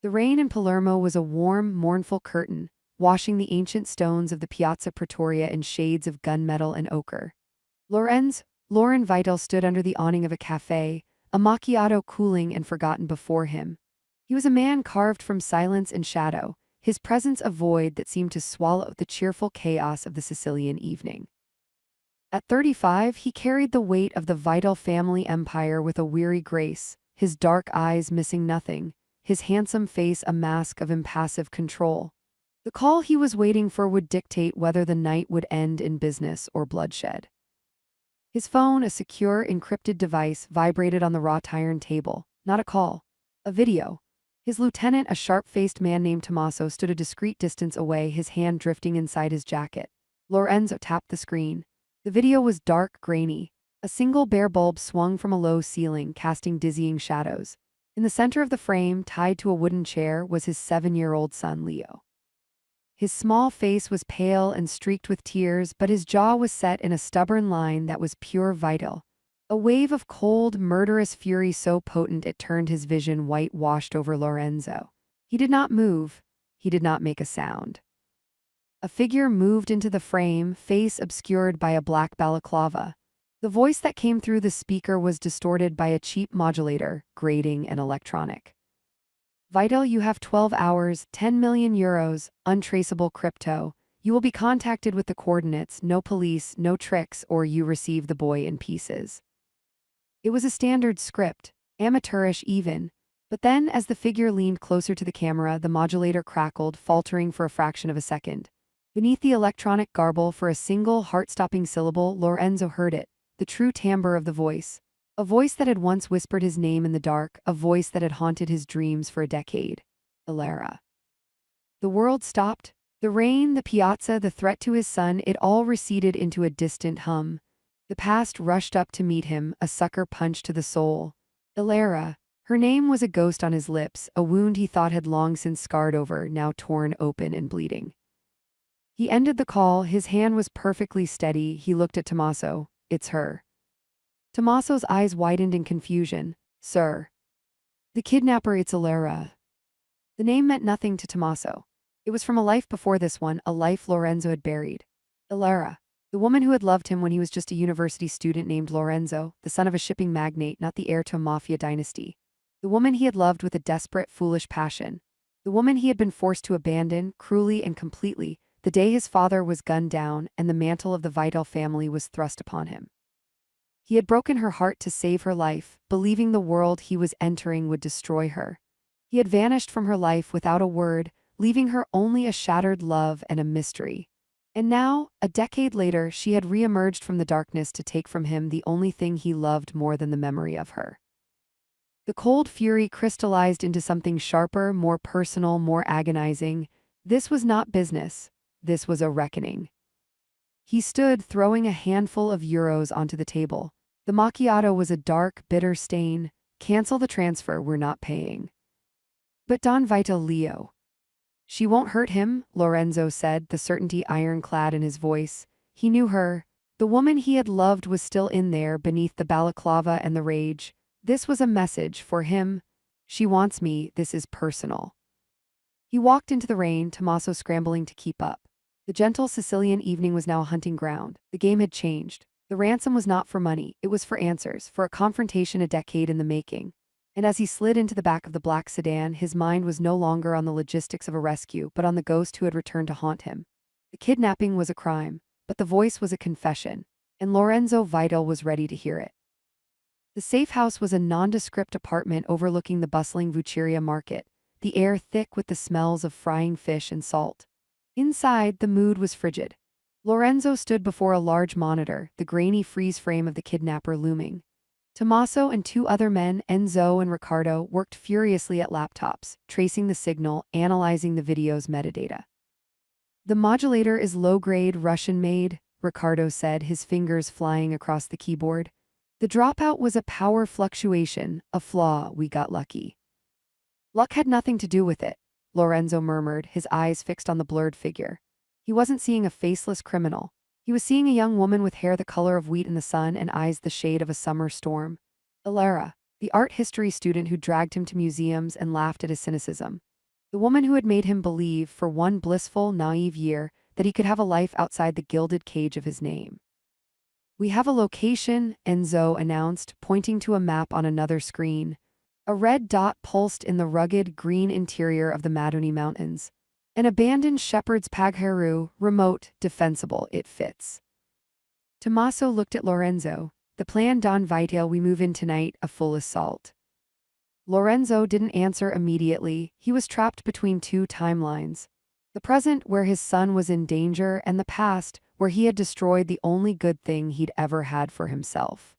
The rain in Palermo was a warm, mournful curtain, washing the ancient stones of the Piazza Pretoria in shades of gunmetal and ochre. Lauren Vital stood under the awning of a cafe, a macchiato cooling and forgotten before him. He was a man carved from silence and shadow, his presence a void that seemed to swallow the cheerful chaos of the Sicilian evening. At 35, he carried the weight of the Vital family empire with a weary grace, his dark eyes missing nothing, his handsome face a mask of impassive control. The call he was waiting for would dictate whether the night would end in business or bloodshed. His phone, a secure, encrypted device, vibrated on the wrought iron table. Not a call. A video. His lieutenant, a sharp-faced man named Tommaso, stood a discreet distance away, his hand drifting inside his jacket. Lorenzo tapped the screen. The video was dark, grainy. A single bare bulb swung from a low ceiling, casting dizzying shadows. In the center of the frame, tied to a wooden chair, was his 7-year-old son, Leo. His small face was pale and streaked with tears, but his jaw was set in a stubborn line that was pure Vital. A wave of cold, murderous fury so potent it turned his vision white washed over Lorenzo. He did not move. He did not make a sound. A figure moved into the frame, face obscured by a black balaclava. The voice that came through the speaker was distorted by a cheap modulator, grating and electronic. Vital, you have 12 hours, 10 million euros, untraceable crypto. You will be contacted with the coordinates, no police, no tricks, or you receive the boy in pieces. It was a standard script, amateurish even. But then, as the figure leaned closer to the camera, the modulator crackled, faltering for a fraction of a second. Beneath the electronic garble, for a single heart-stopping syllable, Lorenzo heard it, the true timbre of the voice. A voice that had once whispered his name in the dark, a voice that had haunted his dreams for a decade. Ilera. The world stopped. The rain, the piazza, the threat to his son, it all receded into a distant hum. The past rushed up to meet him, a sucker punch to the soul. Ilera. Her name was a ghost on his lips, a wound he thought had long since scarred over, now torn open and bleeding. He ended the call, his hand was perfectly steady, he looked at Tommaso. It's her. Tommaso's eyes widened in confusion. Sir. The kidnapper, it's Ilera. The name meant nothing to Tommaso. It was from a life before this one, a life Lorenzo had buried. Ilera. The woman who had loved him when he was just a university student named Lorenzo, the son of a shipping magnate, not the heir to a Mafia dynasty. The woman he had loved with a desperate, foolish passion. The woman he had been forced to abandon, cruelly and completely, the day his father was gunned down and the mantle of the Vital family was thrust upon him. He had broken her heart to save her life, believing the world he was entering would destroy her. He had vanished from her life without a word, leaving her only a shattered love and a mystery. And now, a decade later, she had re-emerged from the darkness to take from him the only thing he loved more than the memory of her. The cold fury crystallized into something sharper, more personal, more agonizing. This was not business. This was a reckoning. He stood, throwing a handful of euros onto the table. The macchiato was a dark, bitter stain. Cancel the transfer, we're not paying. But Don Vital, Leo. She won't hurt him, Lorenzo said, the certainty ironclad in his voice. He knew her. The woman he had loved was still in there beneath the balaclava and the rage. This was a message for him. She wants me, this is personal. He walked into the rain, Tommaso scrambling to keep up. The gentle Sicilian evening was now a hunting ground. The game had changed. The ransom was not for money, it was for answers, for a confrontation a decade in the making. And as he slid into the back of the black sedan, his mind was no longer on the logistics of a rescue, but on the ghost who had returned to haunt him. The kidnapping was a crime, but the voice was a confession, and Lorenzo Vital was ready to hear it. The safe house was a nondescript apartment overlooking the bustling Vucceria market, the air thick with the smells of frying fish and salt. Inside, the mood was frigid. Lorenzo stood before a large monitor, the grainy freeze frame of the kidnapper looming. Tommaso and 2 other men, Enzo and Riccardo, worked furiously at laptops, tracing the signal, analyzing the video's metadata. The modulator is low-grade, Russian-made, Riccardo said, his fingers flying across the keyboard. The dropout was a power fluctuation, a flaw, we got lucky. Luck had nothing to do with it, Lorenzo murmured, his eyes fixed on the blurred figure. He wasn't seeing a faceless criminal. He was seeing a young woman with hair the color of wheat in the sun and eyes the shade of a summer storm. Ilera, the art history student who dragged him to museums and laughed at his cynicism. The woman who had made him believe for one blissful, naive year that he could have a life outside the gilded cage of his name. "We have a location," Enzo announced, pointing to a map on another screen. A red dot pulsed in the rugged, green interior of the Maduni Mountains. An abandoned shepherd's pagheru, remote, defensible, it fits. Tommaso looked at Lorenzo. "The plan Don Vital, we move in tonight, a full assault." Lorenzo didn't answer immediately. He was trapped between two timelines. The present, where his son was in danger, and the past, where he had destroyed the only good thing he'd ever had for himself.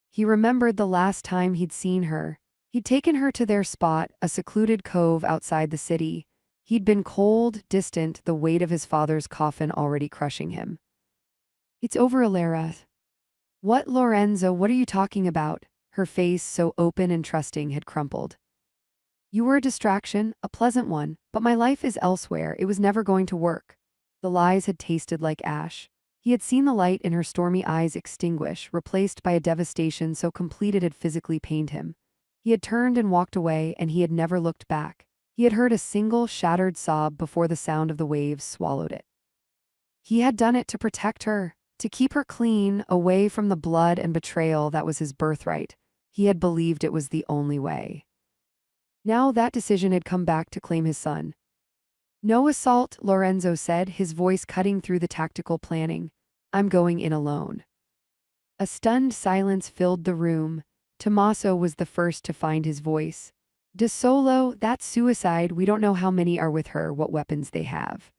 He remembered the last time he'd seen her. He'd taken her to their spot, a secluded cove outside the city. He'd been cold, distant, the weight of his father's coffin already crushing him. "It's over, Alara." "What, Lorenzo, what are you talking about?" Her face, so open and trusting, had crumpled. "You were a distraction, a pleasant one, but my life is elsewhere. It was never going to work." The lies had tasted like ash. He had seen the light in her stormy eyes extinguish, replaced by a devastation so complete it had physically pained him. He had turned and walked away, and he had never looked back. He had heard a single shattered sob before the sound of the waves swallowed it. He had done it to protect her, to keep her clean, away from the blood and betrayal that was his birthright. He had believed it was the only way. Now that decision had come back to claim his son. "No assault," Lorenzo said, his voice cutting through the tactical planning. "I'm going in alone." A stunned silence filled the room. Tommaso was the first to find his voice. "De Solo, that's suicide. We don't know how many are with her, what weapons they have."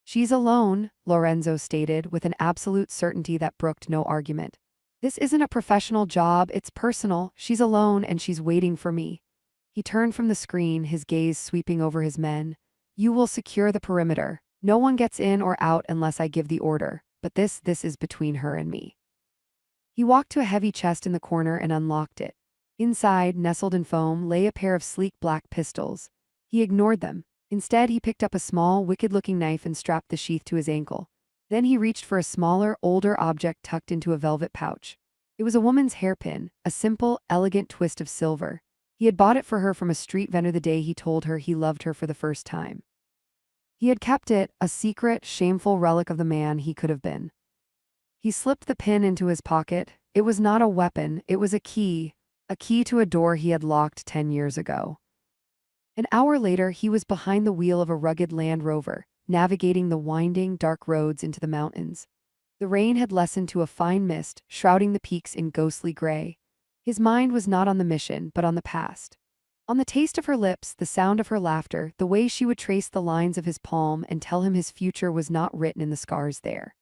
"She's alone," Lorenzo stated, with an absolute certainty that brooked no argument. "This isn't a professional job, it's personal. She's alone and she's waiting for me." He turned from the screen, his gaze sweeping over his men. "You will secure the perimeter. No one gets in or out unless I give the order, but this is between her and me." He walked to a heavy chest in the corner and unlocked it. Inside, nestled in foam, lay a pair of sleek black pistols. He ignored them. Instead, he picked up a small, wicked-looking knife and strapped the sheath to his ankle. Then he reached for a smaller, older object tucked into a velvet pouch. It was a woman's hairpin, a simple, elegant twist of silver. He had bought it for her from a street vendor the day he told her he loved her for the first time. He had kept it, a secret, shameful relic of the man he could have been. He slipped the pin into his pocket. It was not a weapon, it was a key to a door he had locked 10 years ago. An hour later, he was behind the wheel of a rugged Land Rover, navigating the winding, dark roads into the mountains. The rain had lessened to a fine mist, shrouding the peaks in ghostly gray. His mind was not on the mission, but on the past. On the taste of her lips, the sound of her laughter, the way she would trace the lines of his palm and tell him his future was not written in the scars there.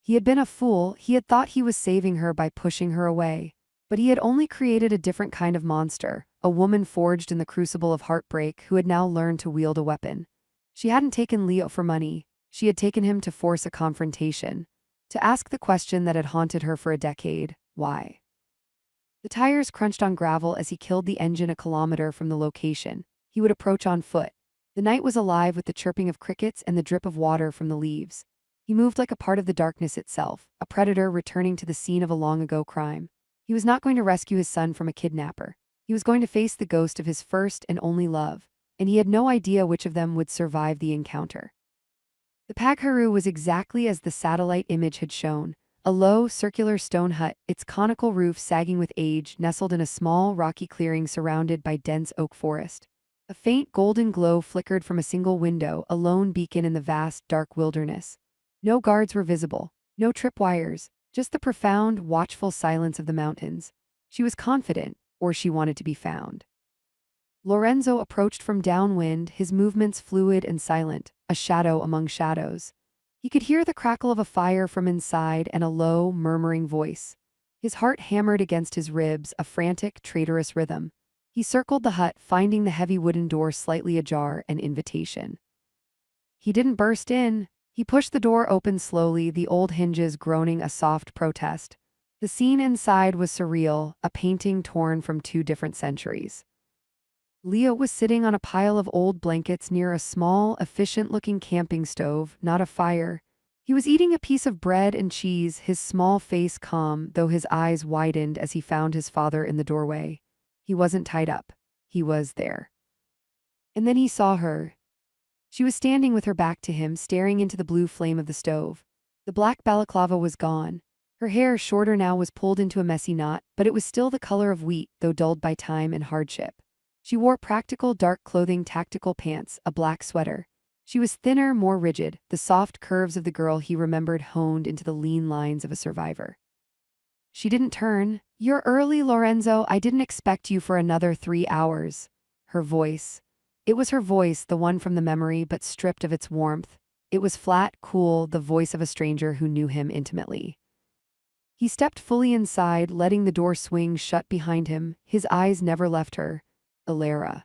He had been a fool. He had thought he was saving her by pushing her away. But he had only created a different kind of monster, a woman forged in the crucible of heartbreak who had now learned to wield a weapon. She hadn't taken Leo for money. She had taken him to force a confrontation. To ask the question that had haunted her for a decade: why? The tires crunched on gravel as he killed the engine a kilometer from the location. He would approach on foot. The night was alive with the chirping of crickets and the drip of water from the leaves. He moved like a part of the darkness itself, a predator returning to the scene of a long-ago crime. He was not going to rescue his son from a kidnapper. He was going to face the ghost of his first and only love, and he had no idea which of them would survive the encounter. The Pagharu was exactly as the satellite image had shown, a low, circular stone hut, its conical roof sagging with age, nestled in a small, rocky clearing surrounded by dense oak forest. A faint golden glow flickered from a single window, a lone beacon in the vast, dark wilderness. No guards were visible, no tripwires, just the profound, watchful silence of the mountains. She was confident, or she wanted to be found. Lorenzo approached from downwind, his movements fluid and silent, a shadow among shadows. He could hear the crackle of a fire from inside and a low, murmuring voice. His heart hammered against his ribs, a frantic, traitorous rhythm. He circled the hut, finding the heavy wooden door slightly ajar, an invitation. He didn't burst in. He pushed the door open slowly, the old hinges groaning a soft protest. The scene inside was surreal, a painting torn from two different centuries. Leo was sitting on a pile of old blankets near a small, efficient-looking camping stove, not a fire. He was eating a piece of bread and cheese, his small face calm, though his eyes widened as he found his father in the doorway. He wasn't tied up. He was there. And then he saw her. She was standing with her back to him, staring into the blue flame of the stove. The black balaclava was gone. Her hair, shorter now, was pulled into a messy knot, but it was still the color of wheat, though dulled by time and hardship. She wore practical dark clothing, tactical pants, a black sweater. She was thinner, more rigid, the soft curves of the girl he remembered honed into the lean lines of a survivor. She didn't turn. "You're early, Lorenzo. I didn't expect you for another 3 hours." Her voice. It was her voice, the one from the memory, but stripped of its warmth. It was flat, cool, the voice of a stranger who knew him intimately. He stepped fully inside, letting the door swing shut behind him. His eyes never left her. Alara.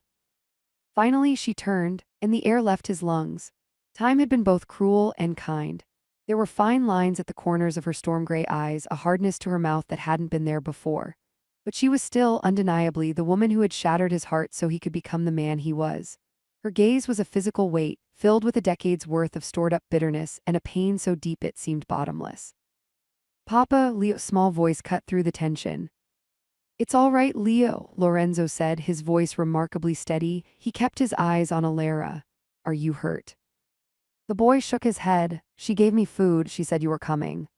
Finally, she turned, and the air left his lungs. Time had been both cruel and kind. There were fine lines at the corners of her storm-gray eyes, a hardness to her mouth that hadn't been there before. But she was still, undeniably, the woman who had shattered his heart so he could become the man he was. Her gaze was a physical weight, filled with a decade's worth of stored-up bitterness and a pain so deep it seemed bottomless. "Papa," Leo's small voice cut through the tension. "It's all right, Leo," Lorenzo said, his voice remarkably steady. He kept his eyes on Alara. "Are you hurt?" The boy shook his head. "She gave me food. She said you were coming."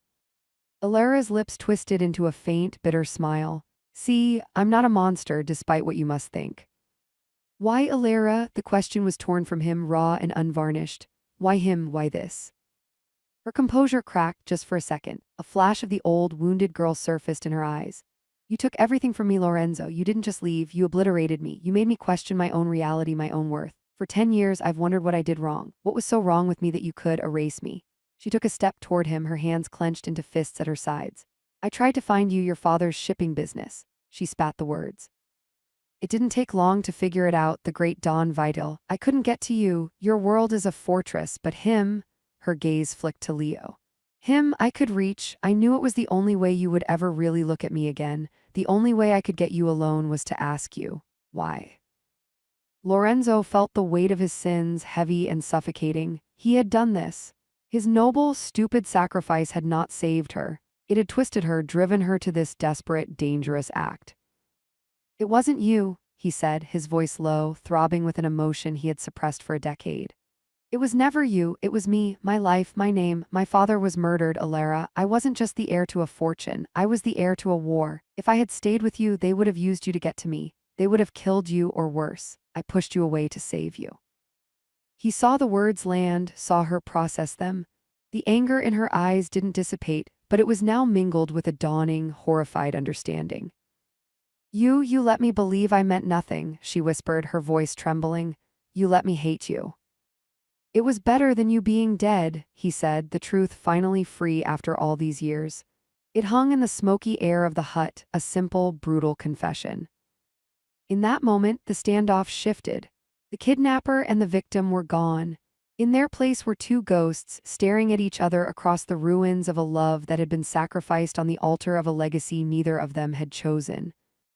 Alara's lips twisted into a faint, bitter smile. "See, I'm not a monster, despite what you must think." "Why Alara?" The question was torn from him, raw and unvarnished. "Why him? Why this?" Her composure cracked just for a second. A flash of the old, wounded girl surfaced in her eyes. "You took everything from me, Lorenzo. You didn't just leave, you obliterated me. You made me question my own reality, my own worth. For 10 years, I've wondered what I did wrong. What was so wrong with me that you could erase me?" She took a step toward him, her hands clenched into fists at her sides. "I tried to find you your father's shipping business." She spat the words. "It didn't take long to figure it out, the great Don Vital. I couldn't get to you. Your world is a fortress, but him," her gaze flicked to Leo. "Him I could reach. I knew it was the only way you would ever really look at me again. The only way I could get you alone was to ask you, why?" Lorenzo felt the weight of his sins, heavy and suffocating. He had done this. His noble, stupid sacrifice had not saved her. It had twisted her, driven her to this desperate, dangerous act. "It wasn't you," he said, his voice low, throbbing with an emotion he had suppressed for a decade. "It was never you, it was me, my life, my name. My father was murdered, Alara. I wasn't just the heir to a fortune, I was the heir to a war. If I had stayed with you, they would have used you to get to me. They would have killed you or worse. I pushed you away to save you." He saw the words land, saw her process them. The anger in her eyes didn't dissipate, but it was now mingled with a dawning, horrified understanding. You let me believe I meant nothing," she whispered, her voice trembling. "You let me hate you." "It was better than you being dead," he said, the truth finally free after all these years. It hung in the smoky air of the hut, a simple, brutal confession. In that moment, the standoff shifted. The kidnapper and the victim were gone. In their place were two ghosts, staring at each other across the ruins of a love that had been sacrificed on the altar of a legacy neither of them had chosen.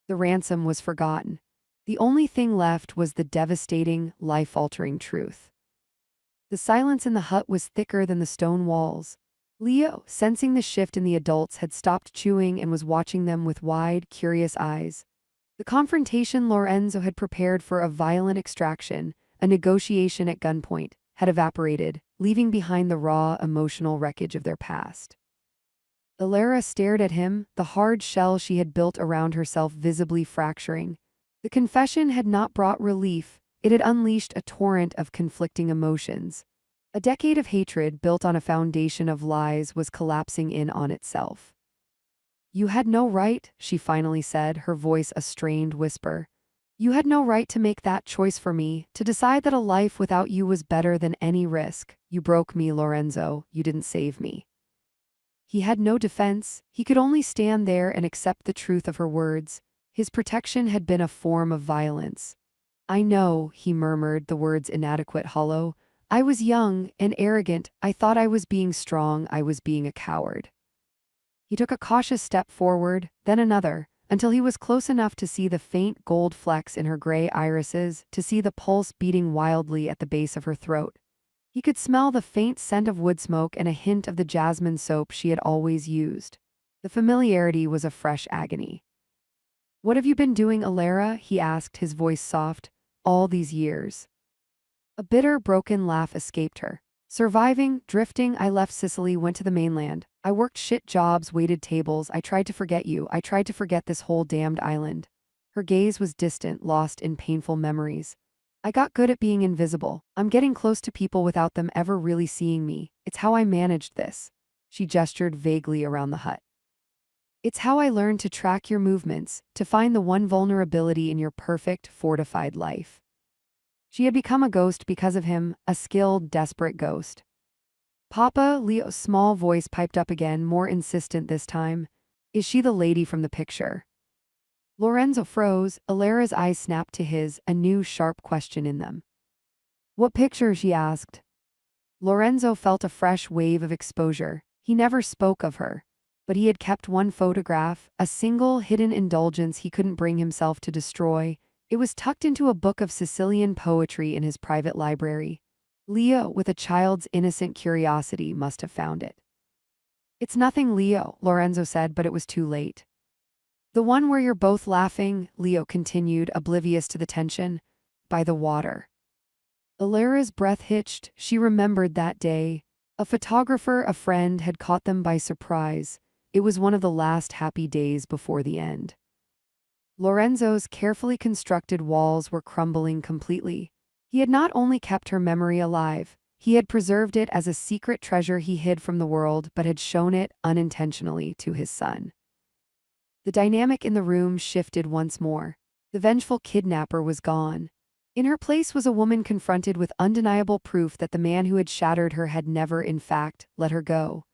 The ransom was forgotten. The only thing left was the devastating, life-altering truth. The silence in the hut was thicker than the stone walls. Leo, sensing the shift in the adults, had stopped chewing and was watching them with wide, curious eyes. The confrontation Lorenzo had prepared for, a violent extraction, a negotiation at gunpoint, had evaporated, leaving behind the raw, emotional wreckage of their past. Alara stared at him, the hard shell she had built around herself visibly fracturing. The confession had not brought relief, it had unleashed a torrent of conflicting emotions. A decade of hatred built on a foundation of lies was collapsing in on itself. "You had no right," she finally said, her voice a strained whisper. "You had no right to make that choice for me, to decide that a life without you was better than any risk. You broke me, Lorenzo. You didn't save me." He had no defense. He could only stand there and accept the truth of her words. His protection had been a form of violence. "I know," he murmured, the words inadequate, hollow. "I was young and arrogant. I thought I was being strong. I was being a coward." He took a cautious step forward, then another, until he was close enough to see the faint gold flecks in her gray irises, to see the pulse beating wildly at the base of her throat. He could smell the faint scent of wood smoke and a hint of the jasmine soap she had always used. The familiarity was a fresh agony. "What have you been doing, Alara?" he asked, his voice soft. "All these years." A bitter, broken laugh escaped her. Surviving, drifting, I left Sicily, went to the mainland. I worked shit jobs, waited tables. I tried to forget you. I tried to forget this whole damned island. Her gaze was distant, lost in painful memories. I got good at being invisible. I'm getting close to people without them ever really seeing me. It's how I managed this. She gestured vaguely around the hut. It's how I learned to track your movements, to find the one vulnerability in your perfect, fortified life. She had become a ghost because of him, a skilled, desperate ghost. Papa, Leo's small voice piped up again, more insistent this time. Is she the lady from the picture? Lorenzo froze, Alara's eyes snapped to his, a new sharp question in them. What picture? She asked. Lorenzo felt a fresh wave of exposure. He never spoke of her. But he had kept one photograph, a single hidden indulgence he couldn't bring himself to destroy. It was tucked into a book of Sicilian poetry in his private library. Leo, with a child's innocent curiosity, must have found it. It's nothing, Leo, Lorenzo said, but it was too late. The one where you're both laughing, Leo continued, oblivious to the tension, by the water. Alara's breath hitched. She remembered that day. A photographer, a friend, had caught them by surprise. It was one of the last happy days before the end. Lorenzo's carefully constructed walls were crumbling completely. He had not only kept her memory alive, he had preserved it as a secret treasure he hid from the world, but had shown it, unintentionally, to his son. The dynamic in the room shifted once more. The vengeful kidnapper was gone. In her place was a woman confronted with undeniable proof that the man who had shattered her had never, in fact, let her go.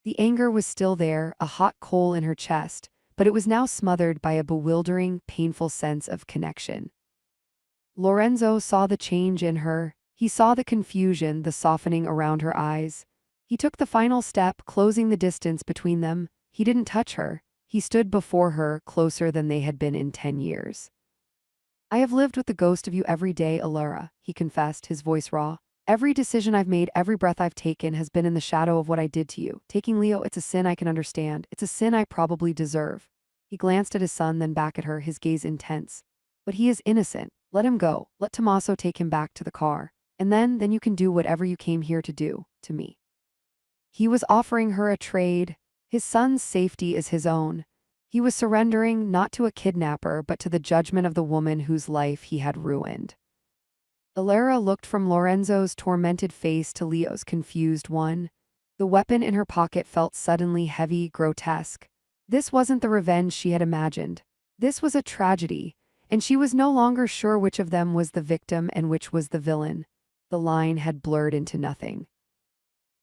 The anger was still there, a hot coal in her chest, but it was now smothered by a bewildering, painful sense of connection. Lorenzo saw the change in her. He saw the confusion, the softening around her eyes. He took the final step, closing the distance between them. He didn't touch her. He stood before her, closer than they had been in 10 years. I have lived with the ghost of you every day, Alara, he confessed, his voice raw. Every decision I've made, every breath I've taken has been in the shadow of what I did to you. Taking Leo, it's a sin I can understand. It's a sin I probably deserve. He glanced at his son, then back at her, his gaze intense. But he is innocent. Let him go. Let Tommaso take him back to the car. And then you can do whatever you came here to do, to me. He was offering her a trade. His son's safety is his own. He was surrendering not to a kidnapper, but to the judgment of the woman whose life he had ruined. Alara looked from Lorenzo's tormented face to Leo's confused one. The weapon in her pocket felt suddenly heavy, grotesque. This wasn't the revenge she had imagined. This was a tragedy, and she was no longer sure which of them was the victim and which was the villain. The line had blurred into nothing.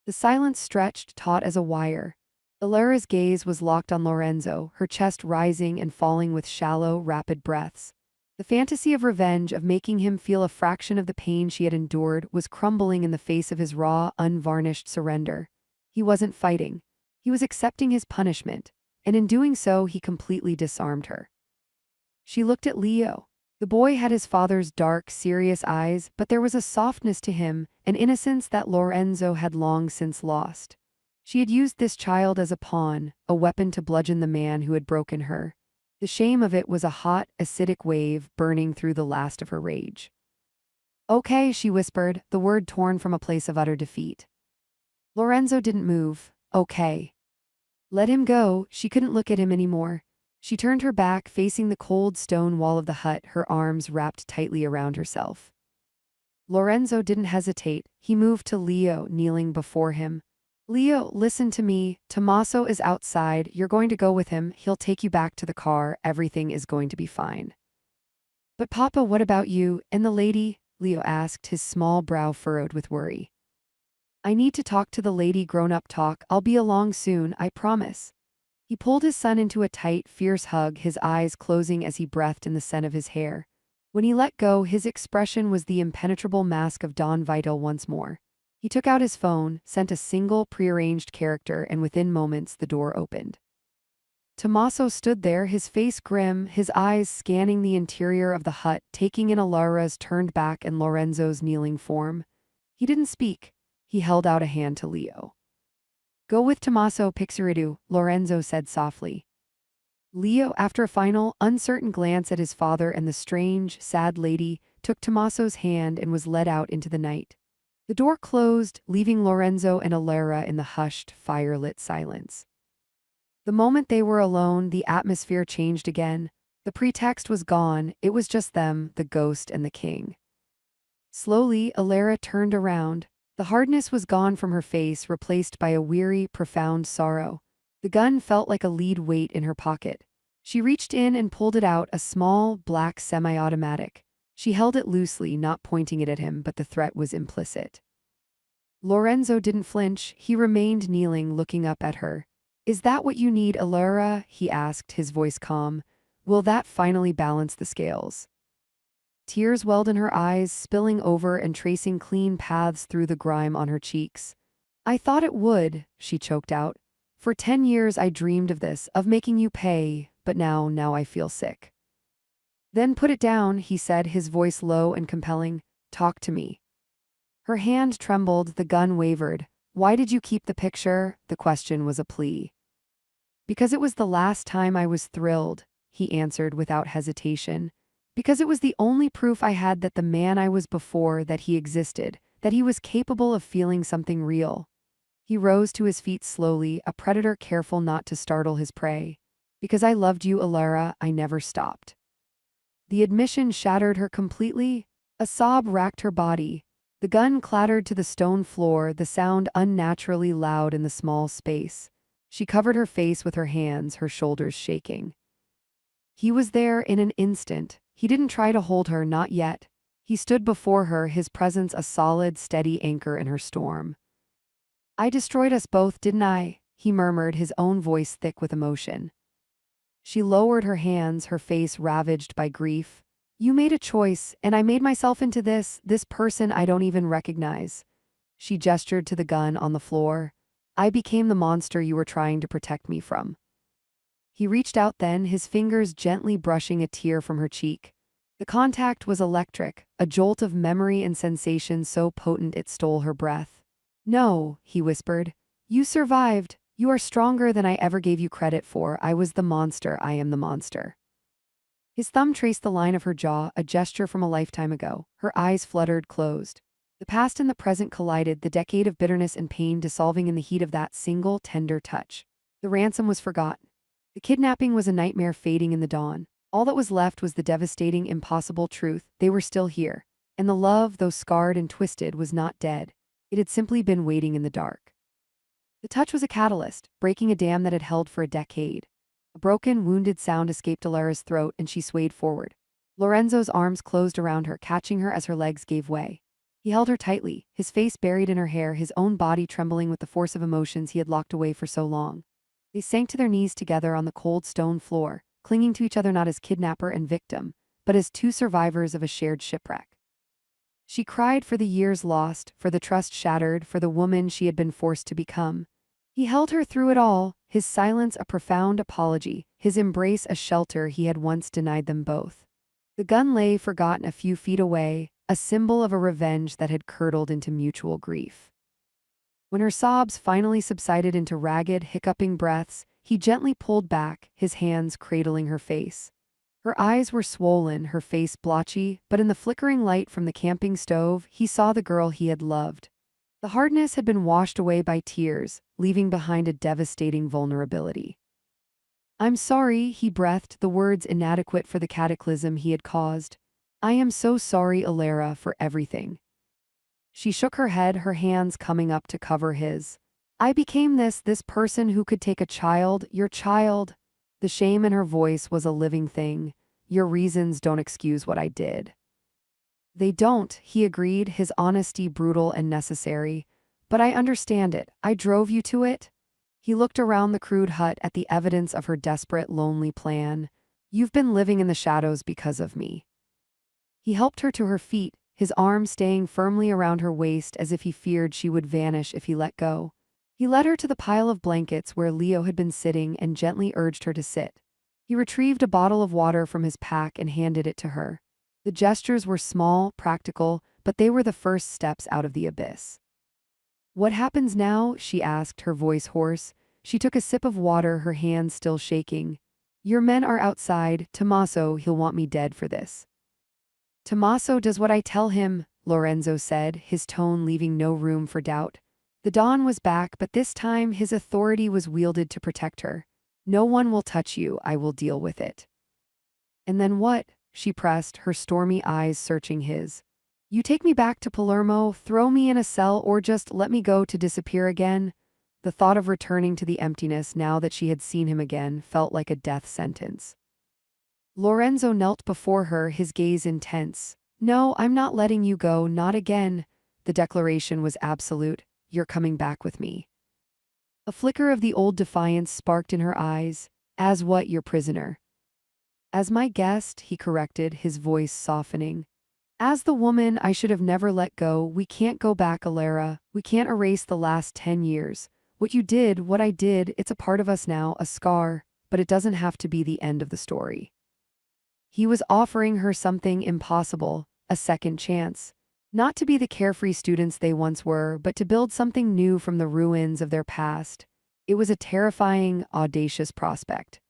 The silence stretched, taut as a wire. Alara's gaze was locked on Lorenzo, her chest rising and falling with shallow, rapid breaths. The fantasy of revenge, of making him feel a fraction of the pain she had endured, was crumbling in the face of his raw, unvarnished surrender. He wasn't fighting. He was accepting his punishment, and in doing so, he completely disarmed her. She looked at Leo. The boy had his father's dark, serious eyes, but there was a softness to him, an innocence that Lorenzo had long since lost. She had used this child as a pawn, a weapon to bludgeon the man who had broken her. The shame of it was a hot, acidic wave burning through the last of her rage. Okay, she whispered, the word torn from a place of utter defeat. Lorenzo didn't move. Okay. Let him go. She couldn't look at him anymore. She turned her back, facing the cold stone wall of the hut, her arms wrapped tightly around herself. Lorenzo didn't hesitate. He moved to Leo, kneeling before him. Leo, listen to me. Tommaso is outside. You're going to go with him. He'll take you back to the car. Everything is going to be fine. But Papa, what about you and the lady? Leo asked, his small brow furrowed with worry. I need to talk to the lady. Grown-up talk. I'll be along soon, I promise. He pulled his son into a tight, fierce hug, his eyes closing as he breathed in the scent of his hair. When he let go, his expression was the impenetrable mask of Don Vital once more. He took out his phone, sent a single prearranged character, and within moments the door opened. Tommaso stood there, his face grim, his eyes scanning the interior of the hut, taking in Alara's turned back and Lorenzo's kneeling form. He didn't speak. He held out a hand to Leo. Go with Tommaso Pixaridu, Lorenzo said softly. Leo, after a final, uncertain glance at his father and the strange, sad lady, took Tommaso's hand and was led out into the night. The door closed, leaving Lorenzo and Alara in the hushed, fire-lit silence. The moment they were alone, the atmosphere changed again. The pretext was gone, it was just them, the ghost and the king. Slowly, Alara turned around. The hardness was gone from her face, replaced by a weary, profound sorrow. The gun felt like a lead weight in her pocket. She reached in and pulled it out, a small, black semi-automatic. She held it loosely, not pointing it at him, but the threat was implicit. Lorenzo didn't flinch, he remained kneeling, looking up at her. "Is that what you need, Alara?" he asked, his voice calm. "Will that finally balance the scales?" Tears welled in her eyes, spilling over and tracing clean paths through the grime on her cheeks. "I thought it would," she choked out. "For 10 years I dreamed of this, of making you pay, but now I feel sick." "Then put it down," he said, his voice low and compelling. "Talk to me." Her hand trembled, the gun wavered. "Why did you keep the picture?" The question was a plea. "Because it was the last time I was thrilled," he answered without hesitation. "Because it was the only proof I had that the man I was before, that he existed, that he was capable of feeling something real." He rose to his feet slowly, a predator careful not to startle his prey. "Because I loved you, Alara, I never stopped." The admission shattered her completely. A sob racked her body. The gun clattered to the stone floor, the sound unnaturally loud in the small space. She covered her face with her hands, her shoulders shaking. He was there in an instant. He didn't try to hold her, not yet. He stood before her, his presence a solid, steady anchor in her storm. "I destroyed us both, didn't I?" he murmured, his own voice thick with emotion. She lowered her hands, her face ravaged by grief. "You made a choice, and I made myself into this person I don't even recognize." She gestured to the gun on the floor. "I became the monster you were trying to protect me from." He reached out then, his fingers gently brushing a tear from her cheek. The contact was electric, a jolt of memory and sensation so potent it stole her breath. "No," he whispered. "You survived. You are stronger than I ever gave you credit for. I was the monster. I am the monster." His thumb traced the line of her jaw, a gesture from a lifetime ago. Her eyes fluttered, closed. The past and the present collided, the decade of bitterness and pain dissolving in the heat of that single, tender touch. The ransom was forgotten. The kidnapping was a nightmare fading in the dawn. All that was left was the devastating, impossible truth. They were still here. And the love, though scarred and twisted, was not dead. It had simply been waiting in the dark. The touch was a catalyst, breaking a dam that had held for a decade. A broken, wounded sound escaped Alara's throat, and she swayed forward. Lorenzo's arms closed around her, catching her as her legs gave way. He held her tightly, his face buried in her hair, his own body trembling with the force of emotions he had locked away for so long. They sank to their knees together on the cold stone floor, clinging to each other not as kidnapper and victim, but as two survivors of a shared shipwreck. She cried for the years lost, for the trust shattered, for the woman she had been forced to become. He held her through it all, his silence a profound apology, his embrace a shelter he had once denied them both. The gun lay forgotten a few feet away, a symbol of a revenge that had curdled into mutual grief. When her sobs finally subsided into ragged, hiccuping breaths, he gently pulled back, his hands cradling her face. Her eyes were swollen, her face blotchy, but in the flickering light from the camping stove, he saw the girl he had loved. The hardness had been washed away by tears, leaving behind a devastating vulnerability. "I'm sorry," he breathed, the words inadequate for the cataclysm he had caused. "I am so sorry, Alara, for everything." She shook her head, her hands coming up to cover his. "I became this person who could take a child, your child." The shame in her voice was a living thing. "Your reasons don't excuse what I did." "They don't," he agreed, his honesty brutal and necessary. "But I understand it. I drove you to it." He looked around the crude hut at the evidence of her desperate, lonely plan. "You've been living in the shadows because of me." He helped her to her feet, his arm staying firmly around her waist as if he feared she would vanish if he let go. He led her to the pile of blankets where Leo had been sitting and gently urged her to sit. He retrieved a bottle of water from his pack and handed it to her. The gestures were small, practical, but they were the first steps out of the abyss. "What happens now?" she asked, her voice hoarse. She took a sip of water, her hands still shaking. "Your men are outside. Tommaso, he'll want me dead for this." Tommaso does what I tell him, Lorenzo said, his tone leaving no room for doubt. The Don was back, but this time his authority was wielded to protect her. No one will touch you, I will deal with it. And then what? She pressed, her stormy eyes searching his. You take me back to Palermo, throw me in a cell, or just let me go to disappear again? The thought of returning to the emptiness now that she had seen him again felt like a death sentence. Lorenzo knelt before her, his gaze intense. No, I'm not letting you go, not again. The declaration was absolute. You're coming back with me. A flicker of the old defiance sparked in her eyes. As what, your prisoner? As my guest, he corrected, his voice softening. As the woman I should have never let go. We can't go back, Alara. We can't erase the last 10 years. What you did, what I did, it's a part of us now, a scar, but it doesn't have to be the end of the story. He was offering her something impossible, a second chance. Not to be the carefree students they once were, but to build something new from the ruins of their past. It was a terrifying, audacious prospect.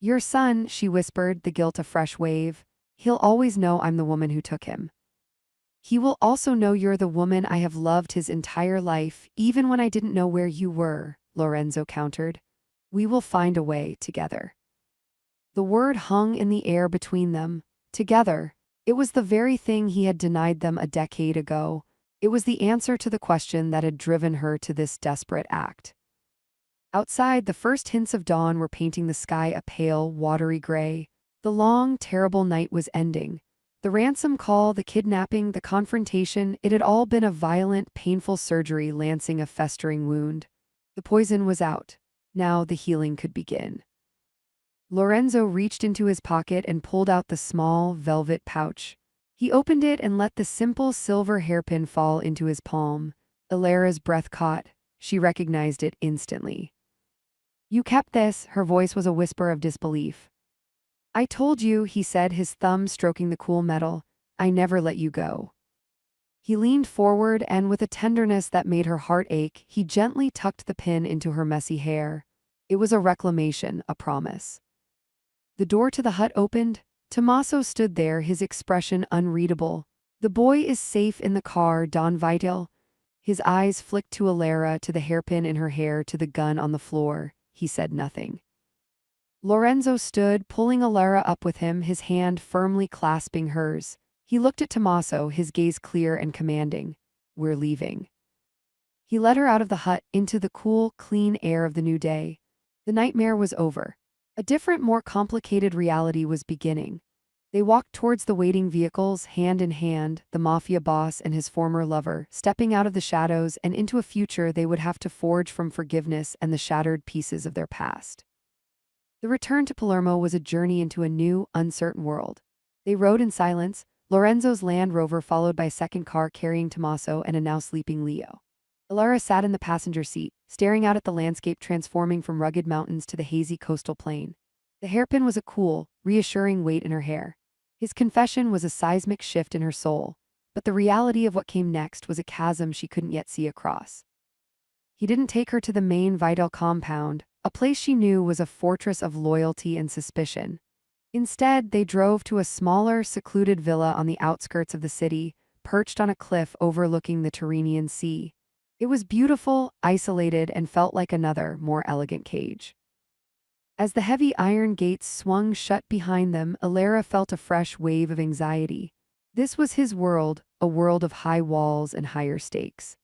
Your son, she whispered, the guilt a fresh wave. He'll always know I'm the woman who took him. He will also know you're the woman I have loved his entire life, even when I didn't know where you were, Lorenzo countered. We will find a way together. The word hung in the air between them. Together. It was the very thing he had denied them a decade ago. It was the answer to the question that had driven her to this desperate act. Outside, the first hints of dawn were painting the sky a pale, watery gray. The long, terrible night was ending. The ransom call, the kidnapping, the confrontation, it had all been a violent, painful surgery lancing a festering wound. The poison was out. Now the healing could begin. Lorenzo reached into his pocket and pulled out the small, velvet pouch. He opened it and let the simple silver hairpin fall into his palm. Alara's breath caught. She recognized it instantly. You kept this, her voice was a whisper of disbelief. I told you, he said, his thumb stroking the cool metal. I never let you go. He leaned forward and, with a tenderness that made her heart ache, he gently tucked the pin into her messy hair. It was a reclamation, a promise. The door to the hut opened. Tommaso stood there, his expression unreadable. The boy is safe in the car, Don Vital. His eyes flicked to Alara, to the hairpin in her hair, to the gun on the floor. He said nothing. Lorenzo stood, pulling Alara up with him, his hand firmly clasping hers. He looked at Tommaso, his gaze clear and commanding. We're leaving. He led her out of the hut, into the cool, clean air of the new day. The nightmare was over. A different, more complicated reality was beginning. They walked towards the waiting vehicles, hand in hand, the Mafia boss and his former lover, stepping out of the shadows and into a future they would have to forge from forgiveness and the shattered pieces of their past. The return to Palermo was a journey into a new, uncertain world. They rode in silence, Lorenzo's Land Rover followed by a second car carrying Tommaso and a now sleeping Leo. Alara sat in the passenger seat, staring out at the landscape transforming from rugged mountains to the hazy coastal plain. The hairpin was a cool, reassuring weight in her hair. His confession was a seismic shift in her soul, but the reality of what came next was a chasm she couldn't yet see across. He didn't take her to the main Vital compound, a place she knew was a fortress of loyalty and suspicion. Instead, they drove to a smaller, secluded villa on the outskirts of the city, perched on a cliff overlooking the Tyrrhenian Sea. It was beautiful, isolated, and felt like another, more elegant cage. As the heavy iron gates swung shut behind them, Alara felt a fresh wave of anxiety. This was his world, a world of high walls and higher stakes.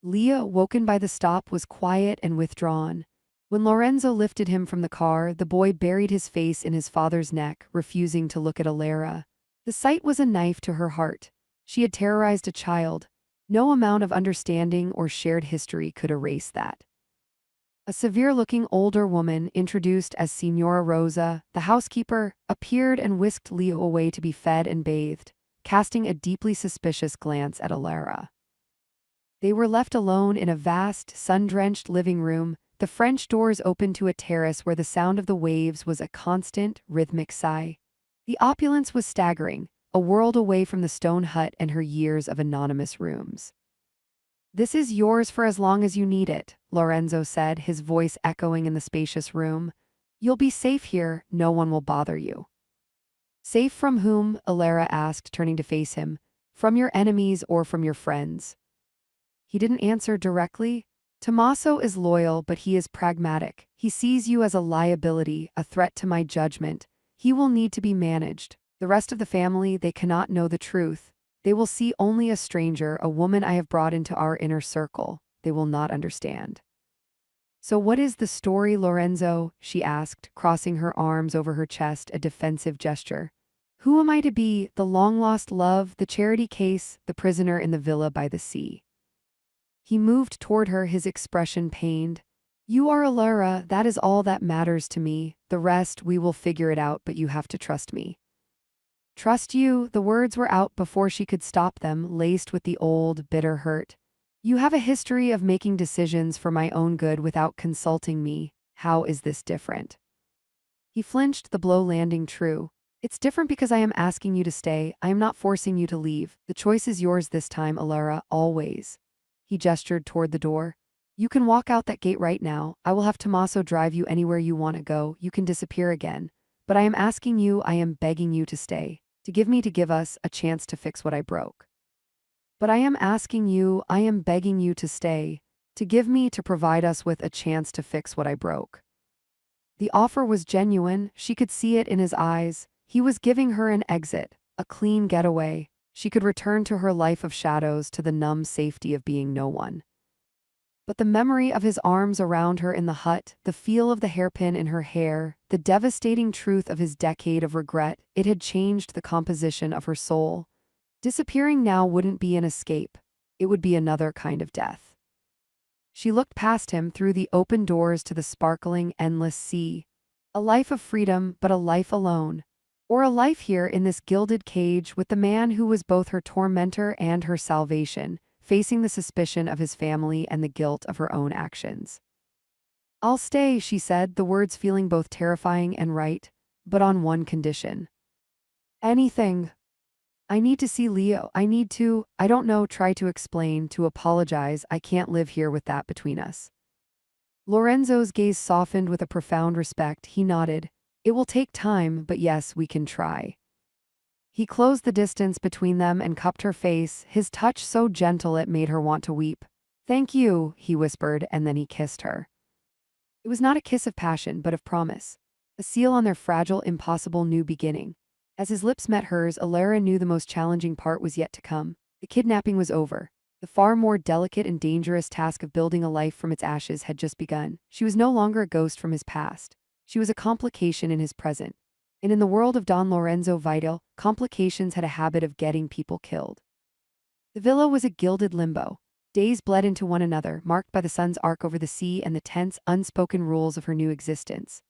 Leah, woken by the stop, was quiet and withdrawn. When Lorenzo lifted him from the car, the boy buried his face in his father's neck, refusing to look at Alara. The sight was a knife to her heart. She had terrorized a child. No amount of understanding or shared history could erase that. A severe-looking older woman, introduced as Signora Rosa, the housekeeper, appeared and whisked Leo away to be fed and bathed, casting a deeply suspicious glance at Alara. They were left alone in a vast, sun-drenched living room, the French doors open to a terrace where the sound of the waves was a constant, rhythmic sigh. The opulence was staggering, a world away from the stone hut and her years of anonymous rooms. This is yours for as long as you need it, Lorenzo said, his voice echoing in the spacious room. You'll be safe here, no one will bother you. Safe from whom? Alara asked, turning to face him. From your enemies or from your friends? He didn't answer directly. Tommaso is loyal, but he is pragmatic. He sees you as a liability, a threat to my judgment. He will need to be managed. The rest of the family, they cannot know the truth. They will see only a stranger, a woman I have brought into our inner circle. They will not understand. So what is the story, Lorenzo? She asked, crossing her arms over her chest, a defensive gesture. Who am I to be? The long-lost love, the charity case, the prisoner in the villa by the sea? He moved toward her, his expression pained. You are Alara, that is all that matters to me. The rest, we will figure it out, but you have to trust me. Trust you? The words were out before she could stop them, laced with the old, bitter hurt. You have a history of making decisions for my own good without consulting me. How is this different? He flinched, the blow landing true. It's different because I am asking you to stay. I am not forcing you to leave. The choice is yours this time, Alara, always. He gestured toward the door. You can walk out that gate right now. I will have Tommaso drive you anywhere you want to go. You can disappear again. But I am asking you, I am begging you to stay. To give us a chance to fix what I broke. But I am asking you, I am begging you to stay. To provide us with a chance to fix what I broke. The offer was genuine. She could see it in his eyes. He was giving her an exit, a clean getaway. She could return to her life of shadows, to the numb safety of being no one. But the memory of his arms around her in the hut, the feel of the hairpin in her hair, the devastating truth of his decade of regret, it had changed the composition of her soul. Disappearing now wouldn't be an escape. It would be another kind of death. She looked past him through the open doors to the sparkling, endless sea. A life of freedom, but a life alone. Or a life here in this gilded cage with the man who was both her tormentor and her salvation, facing the suspicion of his family and the guilt of her own actions. I'll stay, she said, the words feeling both terrifying and right, but on one condition. Anything. I need to see Leo. I don't know, try to explain, to apologize. I can't live here with that between us. Lorenzo's gaze softened with a profound respect. He nodded. It will take time, but yes, we can try. He closed the distance between them and cupped her face, his touch so gentle it made her want to weep. Thank you, he whispered, and then he kissed her. It was not a kiss of passion, but of promise. A seal on their fragile, impossible new beginning. As his lips met hers, Alara knew the most challenging part was yet to come. The kidnapping was over. The far more delicate and dangerous task of building a life from its ashes had just begun. She was no longer a ghost from his past. She was a complication in his present. And in the world of Don Lorenzo Vital, complications had a habit of getting people killed. The villa was a gilded limbo. Days bled into one another, marked by the sun's arc over the sea and the tense, unspoken rules of her new existence.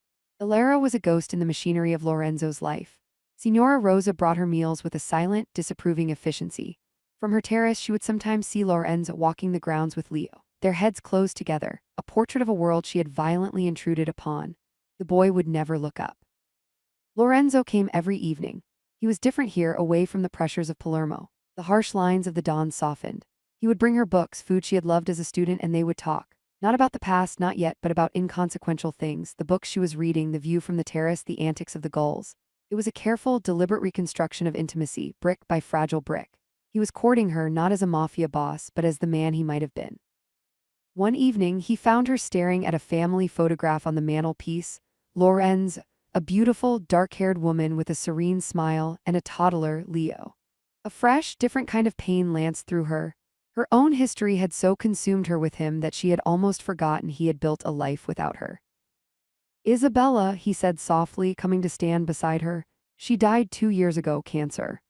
Alara was a ghost in the machinery of Lorenzo's life. Signora Rosa brought her meals with a silent, disapproving efficiency. From her terrace, she would sometimes see Lorenzo walking the grounds with Leo, their heads closed together, a portrait of a world she had violently intruded upon. The boy would never look up. Lorenzo came every evening. He was different here, away from the pressures of Palermo. The harsh lines of the dawn softened. He would bring her books, food she had loved as a student, and they would talk. Not about the past, not yet, but about inconsequential things, the books she was reading, the view from the terrace, the antics of the gulls. It was a careful, deliberate reconstruction of intimacy, brick by fragile brick. He was courting her not as a mafia boss, but as the man he might have been. One evening, he found her staring at a family photograph on the mantelpiece. Lorenzo, a beautiful, dark-haired woman with a serene smile, and a toddler, Leo. A fresh, different kind of pain lanced through her. Her own history had so consumed her with him that she had almost forgotten he had built a life without her. Isabella, he said softly, coming to stand beside her. She died 2 years ago, cancer.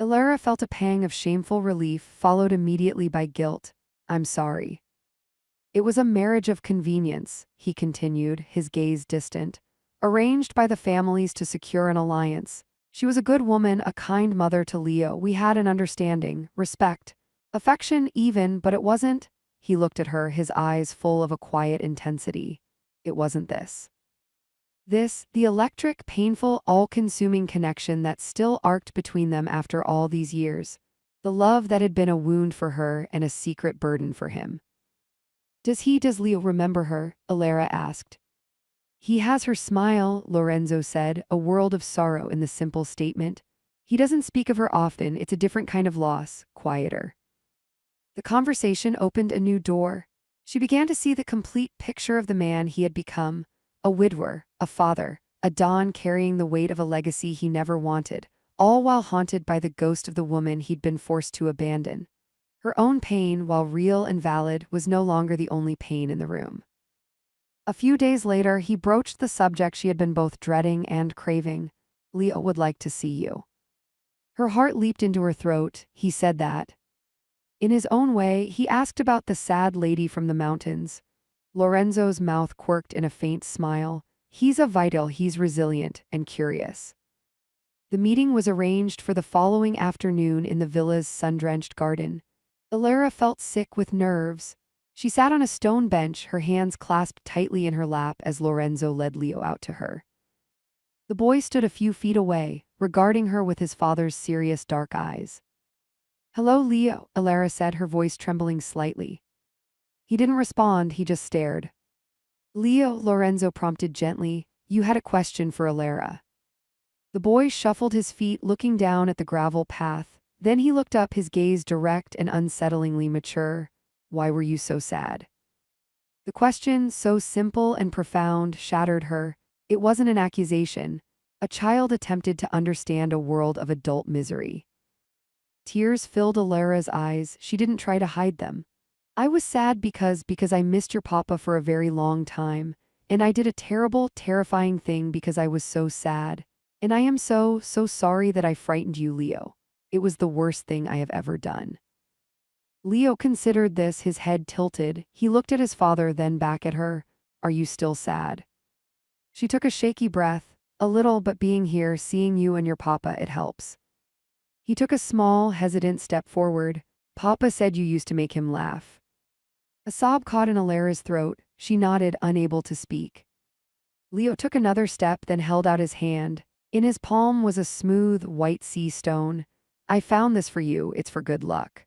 Alara felt a pang of shameful relief, followed immediately by guilt. I'm sorry. It was a marriage of convenience, he continued, his gaze distant, arranged by the families to secure an alliance. She was a good woman, a kind mother to Leo. We had an understanding, respect, affection even, but it wasn't. He looked at her, his eyes full of a quiet intensity. It wasn't this. The electric, painful, all-consuming connection that still arced between them after all these years. The love that had been a wound for her and a secret burden for him. Does Leo remember her? Alara asked. He has her smile, Lorenzo said, a world of sorrow in the simple statement. He doesn't speak of her often, it's a different kind of loss, quieter. The conversation opened a new door. She began to see the complete picture of the man he had become, a widower, a father, a Don carrying the weight of a legacy he never wanted, all while haunted by the ghost of the woman he'd been forced to abandon. Her own pain, while real and valid, was no longer the only pain in the room. A few days later, he broached the subject she had been both dreading and craving. Leo would like to see you. Her heart leaped into her throat. He said that. In his own way, he asked about the sad lady from the mountains. Lorenzo's mouth quirked in a faint smile. He's he's resilient and curious. The meeting was arranged for the following afternoon in the villa's sun-drenched garden. Alara felt sick with nerves. She sat on a stone bench, her hands clasped tightly in her lap as Lorenzo led Leo out to her. The boy stood a few feet away, regarding her with his father's serious dark eyes. "Hello, Leo," Alara said, her voice trembling slightly. He didn't respond, he just stared. "Leo," Lorenzo prompted gently, "you had a question for Alara." The boy shuffled his feet, looking down at the gravel path. Then he looked up, his gaze direct and unsettlingly mature. "Why were you so sad?" The question, so simple and profound, shattered her. It wasn't an accusation. A child attempted to understand a world of adult misery. Tears filled Alara's eyes. She didn't try to hide them. "I was sad because I missed your papa for a very long time, and I did a terrible, terrifying thing because I was so sad. And I am so sorry that I frightened you, Leo. It was the worst thing I have ever done." Leo considered this, his head tilted. He looked at his father, then back at her. "Are you still sad?" She took a shaky breath. "A little, but being here, seeing you and your papa, it helps." He took a small, hesitant step forward. "Papa said you used to make him laugh." A sob caught in Alara's throat. She nodded, unable to speak. Leo took another step, then held out his hand. In his palm was a smooth, white sea stone. "I found this for you, it's for good luck."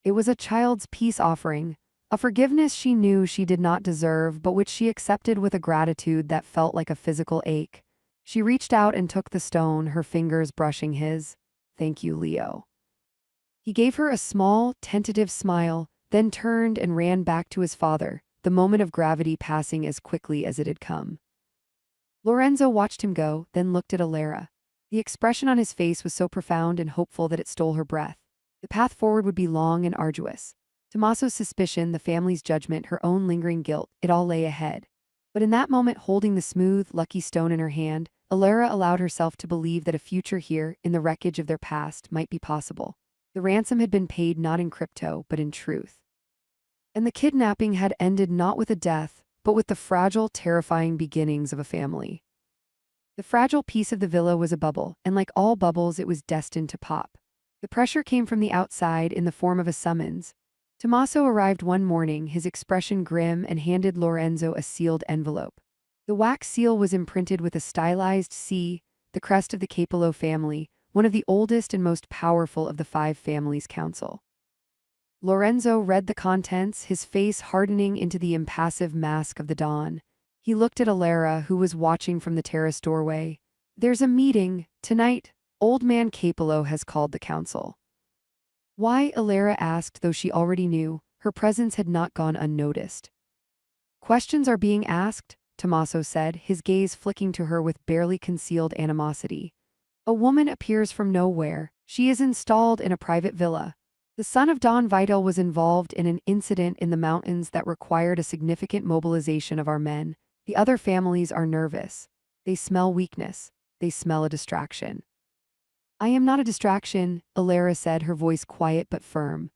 It was a child's peace offering, a forgiveness she knew she did not deserve, but which she accepted with a gratitude that felt like a physical ache. She reached out and took the stone, her fingers brushing his. "Thank you, Leo." He gave her a small, tentative smile, then turned and ran back to his father, the moment of gravity passing as quickly as it had come. Lorenzo watched him go, then looked at Alara. The expression on his face was so profound and hopeful that it stole her breath. The path forward would be long and arduous. Tommaso's suspicion, the family's judgment, her own lingering guilt, it all lay ahead. But in that moment, holding the smooth, lucky stone in her hand, Alara allowed herself to believe that a future here, in the wreckage of their past, might be possible. The ransom had been paid not in crypto, but in truth. And the kidnapping had ended not with a death, but with the fragile, terrifying beginnings of a family. The fragile piece of the villa was a bubble, and like all bubbles, it was destined to pop. The pressure came from the outside in the form of a summons. Tommaso arrived one morning, his expression grim, and handed Lorenzo a sealed envelope. The wax seal was imprinted with a stylized C, the crest of the Capello family, one of the oldest and most powerful of the 5 families' council. Lorenzo read the contents, his face hardening into the impassive mask of the dawn. He looked at Alara, who was watching from the terrace doorway. "There's a meeting tonight. Old man Capello has called the council." Why, Alara asked, though she already knew. Her presence had not gone unnoticed. "Questions are being asked," Tommaso said, his gaze flicking to her with barely concealed animosity. "A woman appears from nowhere. She is installed in a private villa. The son of Don Vital was involved in an incident in the mountains that required a significant mobilization of our men. The other families are nervous. They smell weakness. They smell a distraction." "I am not a distraction," Alara said, her voice quiet but firm.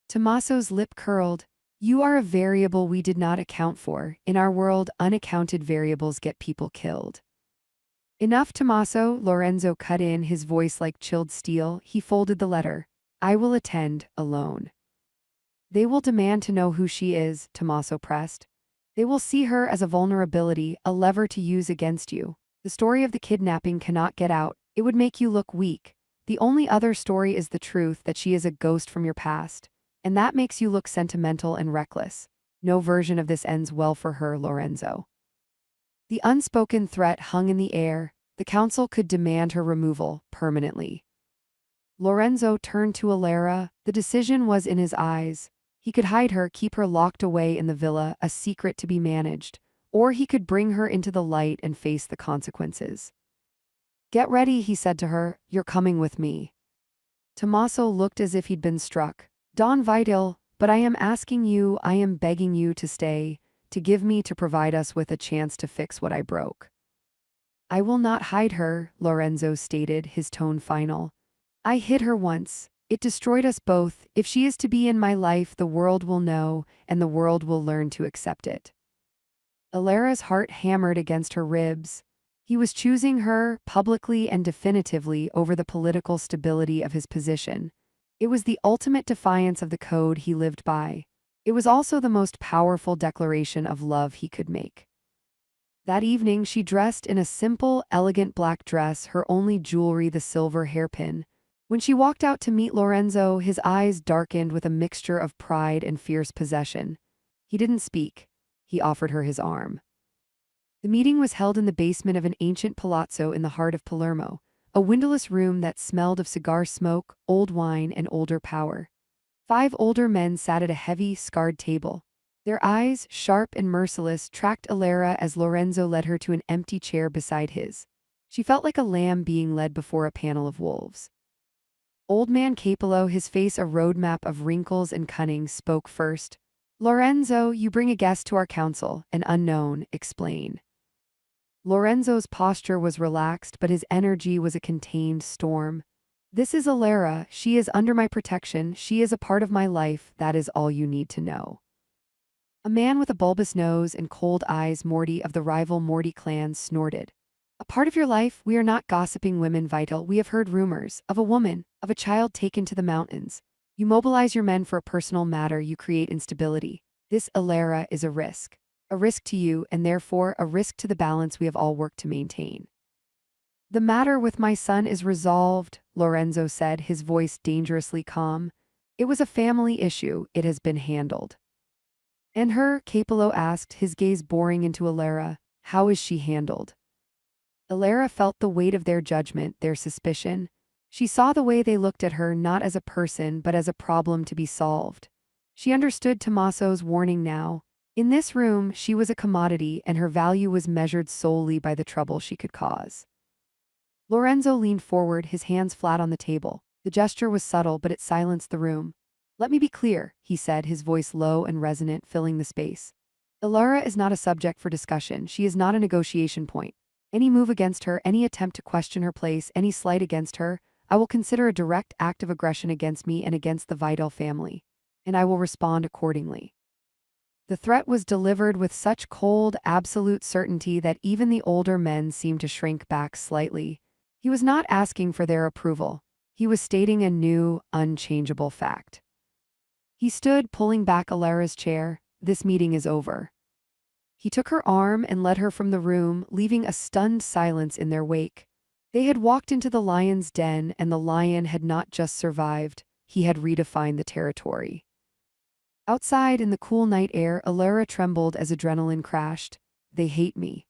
Tommaso's lip curled. "You are a variable we did not account for. In our world, unaccounted variables get people killed." "Enough, Tommaso," Lorenzo cut in, his voice like chilled steel. He folded the letter. "I will attend, alone." "They will demand to know who she is," Tommaso pressed. "They will see her as a vulnerability, a lever to use against you. The story of the kidnapping cannot get out. It would make you look weak. The only other story is the truth that she is a ghost from your past. And that makes you look sentimental and reckless. No version of this ends well for her, Lorenzo." The unspoken threat hung in the air. The council could demand her removal permanently. Lorenzo turned to Alara. The decision was in his eyes. He could hide her, keep her locked away in the villa, a secret to be managed, or he could bring her into the light and face the consequences. "Get ready," he said to her. "You're coming with me." Tommaso looked as if he'd been struck. "Don Vital, but I am asking you, I am begging you to stay, to give me, to provide us with a chance to fix what I broke." "I will not hide her," Lorenzo stated, his tone final. "I hid her once. It destroyed us both. If she is to be in my life, the world will know, and the world will learn to accept it." Alara's heart hammered against her ribs. He was choosing her, publicly and definitively, over the political stability of his position. It was the ultimate defiance of the code he lived by. It was also the most powerful declaration of love he could make. That evening she dressed in a simple, elegant black dress, her only jewelry the silver hairpin. When she walked out to meet Lorenzo, his eyes darkened with a mixture of pride and fierce possession. He didn't speak. He offered her his arm. The meeting was held in the basement of an ancient palazzo in the heart of Palermo, a windowless room that smelled of cigar smoke, old wine, and older power. 5 older men sat at a heavy, scarred table. Their eyes, sharp and merciless, tracked Alara as Lorenzo led her to an empty chair beside his. She felt like a lamb being led before a panel of wolves. Old man Capello, his face a roadmap of wrinkles and cunning, spoke first. "Lorenzo, you bring a guest to our council, an unknown, explain." Lorenzo's posture was relaxed, but his energy was a contained storm. "This is Alara. She is under my protection. She is a part of my life. That is all you need to know." A man with a bulbous nose and cold eyes, Morty of the rival Morty clan, snorted. "A part of your life? We are not gossiping women, Vital. We have heard rumors of a woman, of a child taken to the mountains. You mobilize your men for a personal matter, you create instability. This, Alara, is a risk. A risk to you, and therefore a risk to the balance we have all worked to maintain." "The matter with my son is resolved," Lorenzo said, his voice dangerously calm. "It was a family issue. It has been handled." "And her?" Capello asked, his gaze boring into Alara. "How is she handled?" Alara felt the weight of their judgment, their suspicion. She saw the way they looked at her, not as a person but as a problem to be solved. She understood Tommaso's warning now. In this room, she was a commodity, and her value was measured solely by the trouble she could cause. Lorenzo leaned forward, his hands flat on the table. The gesture was subtle, but it silenced the room. "Let me be clear," he said, his voice low and resonant, filling the space. "Alara is not a subject for discussion. She is not a negotiation point. Any move against her, any attempt to question her place, any slight against her, I will consider a direct act of aggression against me and against the Vital family. And I will respond accordingly." The threat was delivered with such cold, absolute certainty that even the older men seemed to shrink back slightly. He was not asking for their approval. He was stating a new, unchangeable fact. He stood, pulling back Alara's chair. "This meeting is over." He took her arm and led her from the room, leaving a stunned silence in their wake. They had walked into the lion's den, and the lion had not just survived, he had redefined the territory. Outside, in the cool night air, Alara trembled as adrenaline crashed. "They hate me."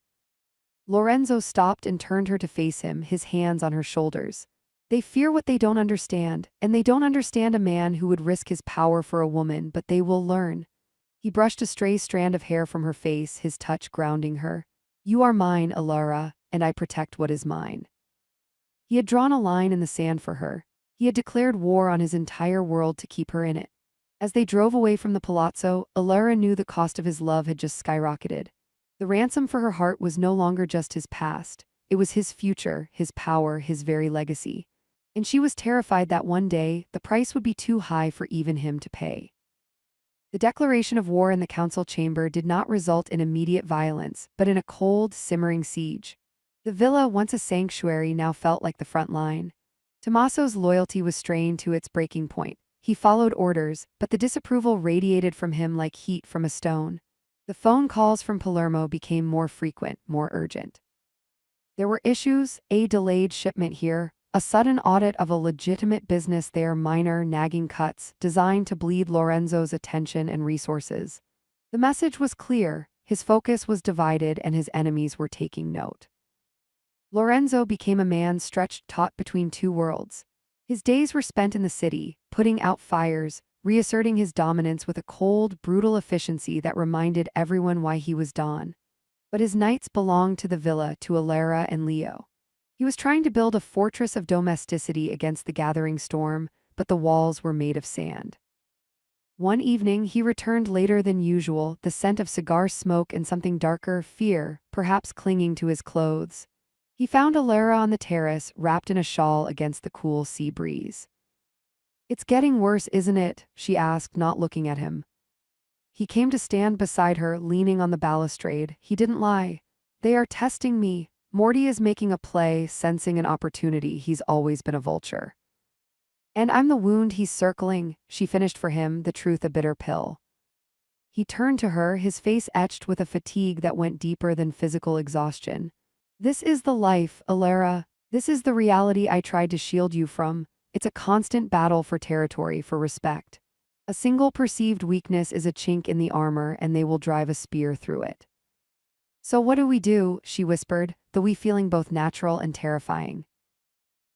Lorenzo stopped and turned her to face him, his hands on her shoulders. "They fear what they don't understand, and they don't understand a man who would risk his power for a woman, but they will learn." He brushed a stray strand of hair from her face, his touch grounding her. "You are mine, Alara, and I protect what is mine." He had drawn a line in the sand for her. He had declared war on his entire world to keep her in it. As they drove away from the palazzo, Alara knew the cost of his love had just skyrocketed. The ransom for her heart was no longer just his past. It was his future, his power, his very legacy. And she was terrified that one day, the price would be too high for even him to pay. The declaration of war in the council chamber did not result in immediate violence, but in a cold, simmering siege. The villa, once a sanctuary, now felt like the front line. Tommaso's loyalty was strained to its breaking point. He followed orders, but the disapproval radiated from him like heat from a stone. The phone calls from Palermo became more frequent, more urgent. There were issues, a delayed shipment here, a sudden audit of a legitimate business there, minor, nagging cuts, designed to bleed Lorenzo's attention and resources. The message was clear: His focus was divided and his enemies were taking note. Lorenzo became a man stretched taut between two worlds. His days were spent in the city, putting out fires, reasserting his dominance with a cold, brutal efficiency that reminded everyone why he was Don. But his nights belonged to the villa, to Alara and Leo. He was trying to build a fortress of domesticity against the gathering storm, but the walls were made of sand. One evening, he returned later than usual, the scent of cigar smoke and something darker, fear, perhaps clinging to his clothes. He found Alara on the terrace, wrapped in a shawl against the cool sea breeze. "It's getting worse, isn't it?" she asked, not looking at him. He came to stand beside her, leaning on the balustrade. He didn't lie. "They are testing me. Morty is making a play, sensing an opportunity. He's always been a vulture. And I'm the wound he's circling," she finished for him, the truth a bitter pill. He turned to her, his face etched with a fatigue that went deeper than physical exhaustion. "This is the life, Alara. This is the reality I tried to shield you from. It's a constant battle for territory, for respect. A single perceived weakness is a chink in the armor, and they will drive a spear through it." "So what do we do?" she whispered, the we feeling both natural and terrifying.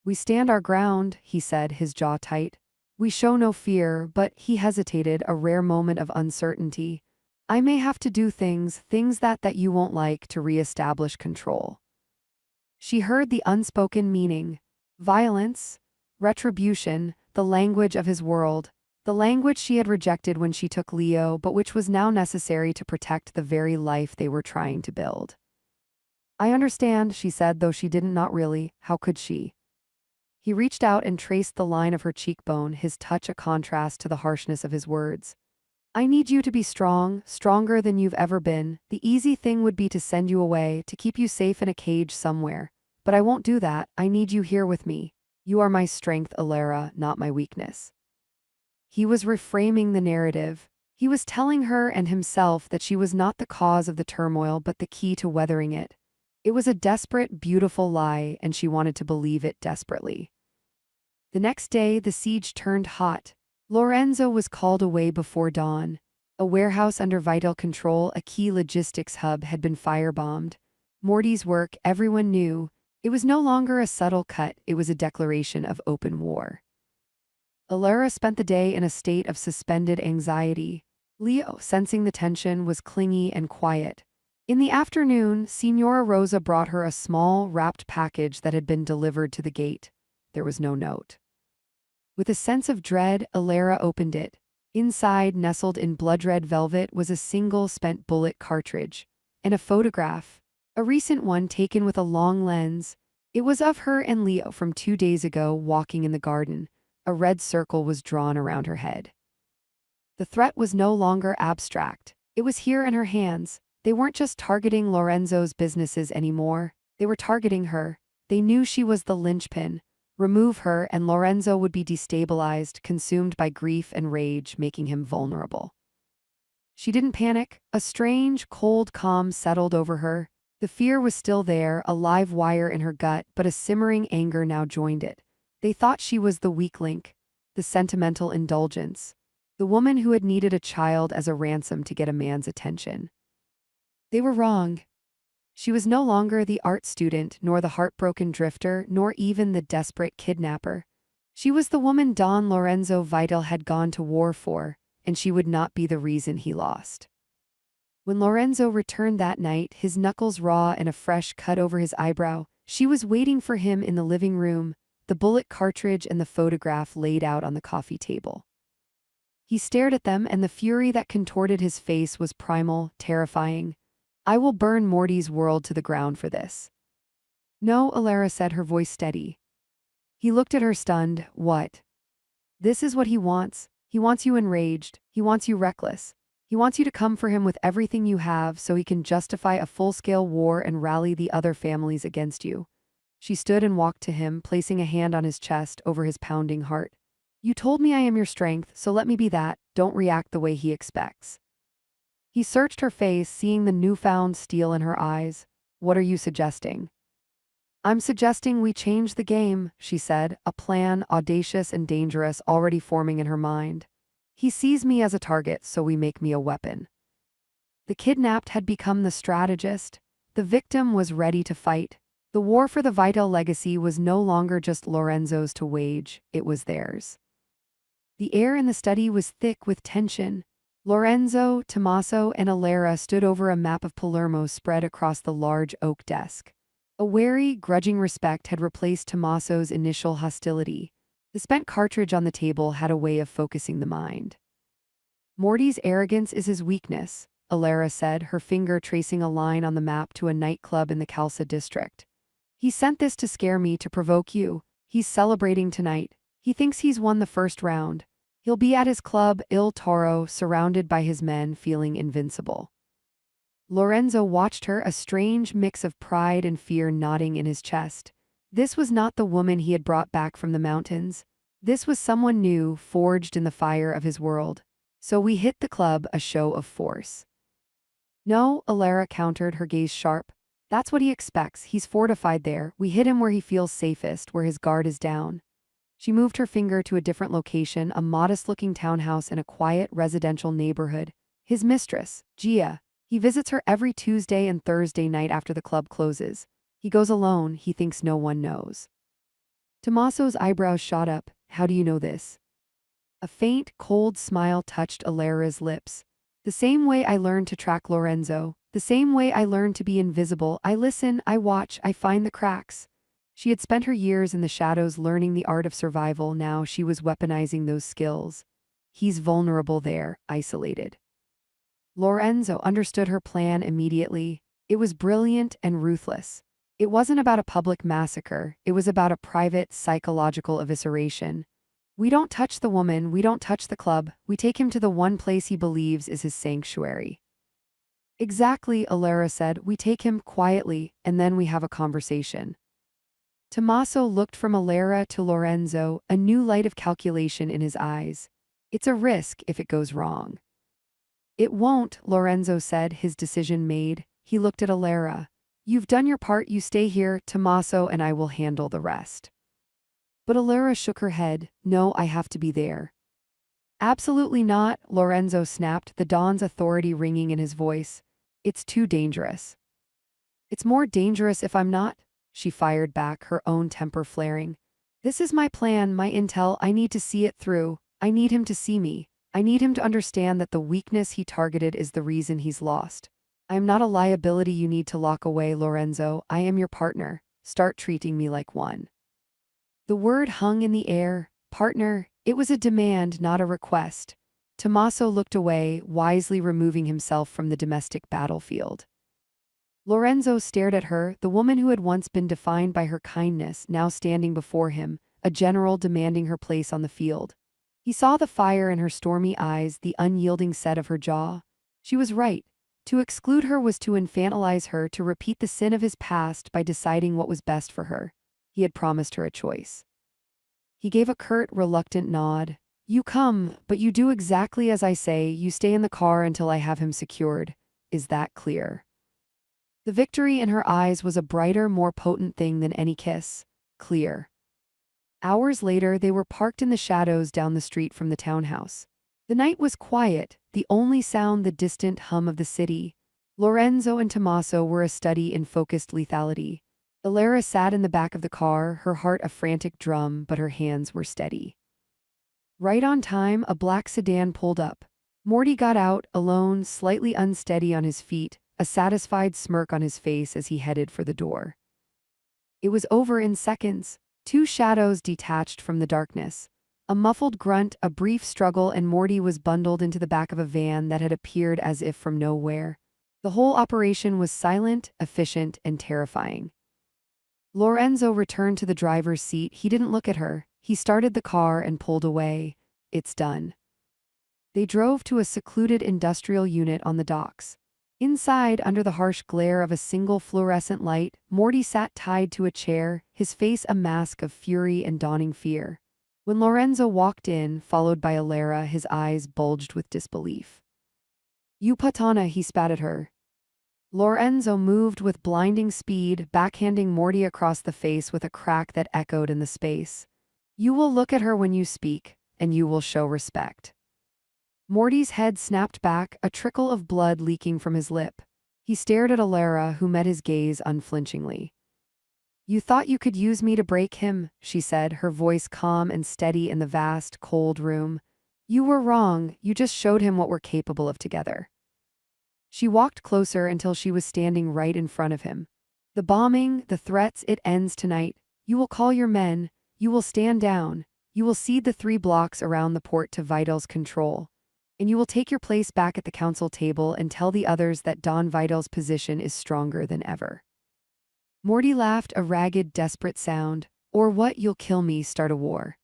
"We stand our ground," he said, his jaw tight. "We show no fear," but he hesitated, a rare moment of uncertainty. "I may have to do things that you won't like to re-establish control." She heard the unspoken meaning. Violence, retribution, the language of his world. The language she had rejected when she took Leo, but which was now necessary to protect the very life they were trying to build. "I understand," she said, though she didn't, not really. How could she? He reached out and traced the line of her cheekbone, his touch a contrast to the harshness of his words. "I need you to be strong, stronger than you've ever been. The easy thing would be to send you away, to keep you safe in a cage somewhere. But I won't do that. I need you here with me. You are my strength, Alara, not my weakness." He was reframing the narrative. He was telling her and himself that she was not the cause of the turmoil but the key to weathering it. It was a desperate, beautiful lie, and she wanted to believe it desperately. The next day, the siege turned hot. Lorenzo was called away before dawn. A warehouse under vital control, a key logistics hub, had been firebombed. Morty's work, everyone knew. It was no longer a subtle cut, it was a declaration of open war. Alara spent the day in a state of suspended anxiety. Leo, sensing the tension, was clingy and quiet. In the afternoon, Signora Rosa brought her a small, wrapped package that had been delivered to the gate. There was no note. With a sense of dread, Alara opened it. Inside, nestled in blood-red velvet, was a single spent bullet cartridge. And a photograph. A recent one taken with a long lens. It was of her and Leo from 2 days ago, walking in the garden. A red circle was drawn around her head. The threat was no longer abstract. It was here in her hands. They weren't just targeting Lorenzo's businesses anymore. They were targeting her. They knew she was the linchpin. Remove her and Lorenzo would be destabilized, consumed by grief and rage, making him vulnerable. She didn't panic. A strange, cold calm settled over her. The fear was still there, a live wire in her gut, but a simmering anger now joined it. They thought she was the weak link, the sentimental indulgence, the woman who had needed a child as a ransom to get a man's attention. They were wrong. She was no longer the art student, nor the heartbroken drifter, nor even the desperate kidnapper. She was the woman Don Lorenzo Vital had gone to war for, and she would not be the reason he lost. When Lorenzo returned that night, his knuckles raw and a fresh cut over his eyebrow, she was waiting for him in the living room, the bullet cartridge and the photograph laid out on the coffee table. He stared at them, and the fury that contorted his face was primal, terrifying. "I will burn Morty's world to the ground for this." "No," Alara said, her voice steady. He looked at her, stunned. "What?" "This is what he wants. He wants you enraged. He wants you reckless. He wants you to come for him with everything you have so he can justify a full-scale war and rally the other families against you." She stood and walked to him, placing a hand on his chest over his pounding heart. "You told me I am your strength, so let me be that. Don't react the way he expects." He searched her face, seeing the newfound steel in her eyes. "What are you suggesting?" "I'm suggesting we change the game," she said, a plan, audacious and dangerous, already forming in her mind. "He sees me as a target, so we make me a weapon." The kidnapped had become the strategist. The victim was ready to fight. The war for the Vital legacy was no longer just Lorenzo's to wage, it was theirs. The air in the study was thick with tension. Lorenzo, Tommaso, and Alara stood over a map of Palermo spread across the large oak desk. A wary, grudging respect had replaced Tommaso's initial hostility. The spent cartridge on the table had a way of focusing the mind. Morty's arrogance is his weakness, Alara said, her finger tracing a line on the map to a nightclub in the Calsa district. He sent this to scare me, to provoke you. He's celebrating tonight. He thinks he's won the first round. He'll be at his club, Il Toro, surrounded by his men, feeling invincible. Lorenzo watched her, a strange mix of pride and fear knotting in his chest. This was not the woman he had brought back from the mountains. This was someone new, forged in the fire of his world. So we hit the club, a show of force. No, Alara countered, her gaze sharp. That's what he expects. He's fortified there. We hit him where he feels safest, where his guard is down. She moved her finger to a different location, a modest-looking townhouse in a quiet residential neighborhood. His mistress, Gia. He visits her every Tuesday and Thursday night after the club closes. He goes alone. He thinks no one knows. Tommaso's eyebrows shot up. How do you know this? A faint, cold smile touched Alara's lips. The same way I learned to track Lorenzo. The same way I learned to be invisible. I listen, I watch, I find the cracks. She had spent her years in the shadows learning the art of survival. Now she was weaponizing those skills. He's vulnerable there, isolated. Lorenzo understood her plan immediately. It was brilliant and ruthless. It wasn't about a public massacre. It was about a private, psychological evisceration. We don't touch the woman, we don't touch the club. We take him to the one place he believes is his sanctuary. Exactly, Alara said. We take him quietly, and then we have a conversation. Tommaso looked from Alara to Lorenzo, a new light of calculation in his eyes. It's a risk if it goes wrong. It won't, Lorenzo said, his decision made. He looked at Alara. You've done your part, you stay here, Tommaso, and I will handle the rest. But Alara shook her head. No, I have to be there. Absolutely not, Lorenzo snapped, the Don's authority ringing in his voice. It's too dangerous. It's more dangerous if I'm not, she fired back, her own temper flaring. This is my plan, my intel. I need to see it through. I need him to see me. I need him to understand that the weakness he targeted is the reason he's lost. I am not a liability you need to lock away, Lorenzo. I am your partner. Start treating me like one. The word hung in the air. Partner. It was a demand, not a request. Tommaso looked away, wisely removing himself from the domestic battlefield. Lorenzo stared at her, the woman who had once been defined by her kindness, now standing before him, a general demanding her place on the field. He saw the fire in her stormy eyes, the unyielding set of her jaw. She was right. To exclude her was to infantilize her, to repeat the sin of his past by deciding what was best for her. He had promised her a choice. He gave a curt, reluctant nod. You come, but you do exactly as I say. You stay in the car until I have him secured. Is that clear? The victory in her eyes was a brighter, more potent thing than any kiss. Clear. Hours later, they were parked in the shadows down the street from the townhouse. The night was quiet, the only sound the distant hum of the city. Lorenzo and Tommaso were a study in focused lethality. Alara sat in the back of the car, her heart a frantic drum, but her hands were steady. Right on time, a black sedan pulled up. Morty got out, alone, slightly unsteady on his feet, a satisfied smirk on his face as he headed for the door. It was over in seconds. Two shadows detached from the darkness. A muffled grunt, a brief struggle, and Morty was bundled into the back of a van that had appeared as if from nowhere. The whole operation was silent, efficient, and terrifying. Lorenzo returned to the driver's seat. He didn't look at her. He started the car and pulled away. It's done. They drove to a secluded industrial unit on the docks. Inside, under the harsh glare of a single fluorescent light, Morty sat tied to a chair, his face a mask of fury and dawning fear. When Lorenzo walked in, followed by Alara, his eyes bulged with disbelief. You putana, he spat at her. Lorenzo moved with blinding speed, backhanding Morty across the face with a crack that echoed in the space. You will look at her when you speak, and you will show respect. Morty's head snapped back, a trickle of blood leaking from his lip. He stared at Alara, who met his gaze unflinchingly. "You thought you could use me to break him," she said, her voice calm and steady in the vast, cold room. "You were wrong, you just showed him what we're capable of together." She walked closer until she was standing right in front of him. "The bombing, the threats, it ends tonight. You will call your men, you will stand down, you will cede the 3 blocks around the port to Vital's control. And you will take your place back at the council table and tell the others that Don Vital's position is stronger than ever." Morty laughed, a ragged, desperate sound. "Or what, you'll kill me, start a war."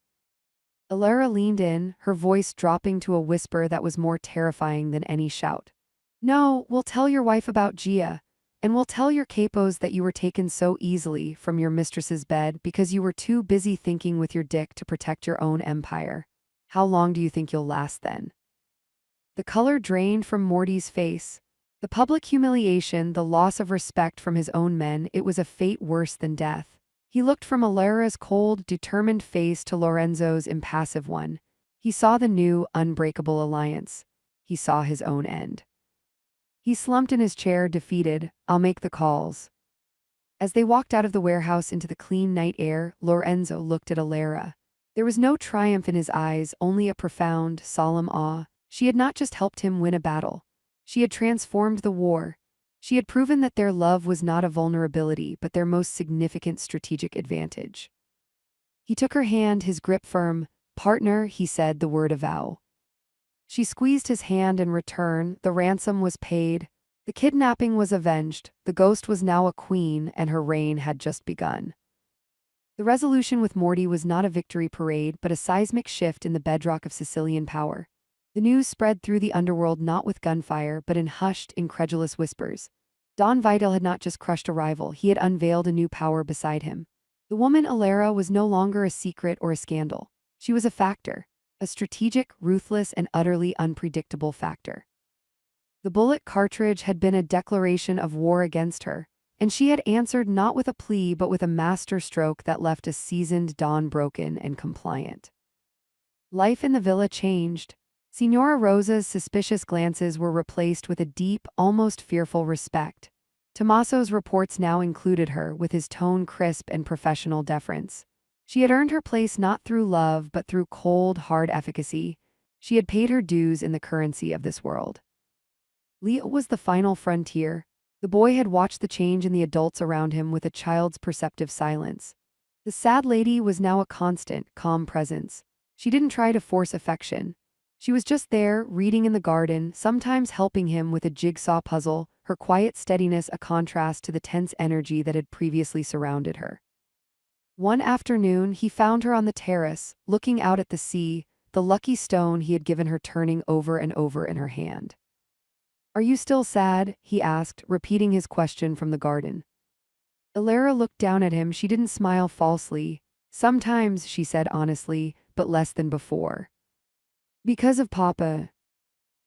Alara leaned in, her voice dropping to a whisper that was more terrifying than any shout. "No, we'll tell your wife about Gia. And we'll tell your capos that you were taken so easily from your mistress's bed because you were too busy thinking with your dick to protect your own empire. How long do you think you'll last then?" The color drained from Morty's face. The public humiliation, the loss of respect from his own men, it was a fate worse than death. He looked from Alara's cold, determined face to Lorenzo's impassive one. He saw the new, unbreakable alliance. He saw his own end. He slumped in his chair, defeated. "I'll make the calls." As they walked out of the warehouse into the clean night air, Lorenzo looked at Alara. There was no triumph in his eyes, only a profound, solemn awe. She had not just helped him win a battle. She had transformed the war. She had proven that their love was not a vulnerability, but their most significant strategic advantage. He took her hand, his grip firm. "Partner," he said, the word a vow. She squeezed his hand in return. The ransom was paid. The kidnapping was avenged. The ghost was now a queen, and her reign had just begun. The resolution with Morty was not a victory parade, but a seismic shift in the bedrock of Sicilian power. The news spread through the underworld not with gunfire, but in hushed, incredulous whispers. Don Vital had not just crushed a rival, he had unveiled a new power beside him. The woman Alara was no longer a secret or a scandal. She was a factor. A strategic, ruthless, and utterly unpredictable factor. The bullet cartridge had been a declaration of war against her, and she had answered not with a plea but with a master stroke that left a seasoned Don broken and compliant. Life in the villa changed. Signora Rosa's suspicious glances were replaced with a deep, almost fearful respect. Tommaso's reports now included her, with his tone crisp and professional deference. She had earned her place not through love but through cold, hard efficacy. She had paid her dues in the currency of this world. Leo was the final frontier. The boy had watched the change in the adults around him with a child's perceptive silence. The sad lady was now a constant, calm presence. She didn't try to force affection. She was just there, reading in the garden, sometimes helping him with a jigsaw puzzle, her quiet steadiness a contrast to the tense energy that had previously surrounded her. One afternoon, he found her on the terrace, looking out at the sea, the lucky stone he had given her turning over and over in her hand. "Are you still sad?" he asked, repeating his question from the garden. Alara looked down at him. She didn't smile falsely. "Sometimes," she said honestly, "but less than before." "Because of Papa."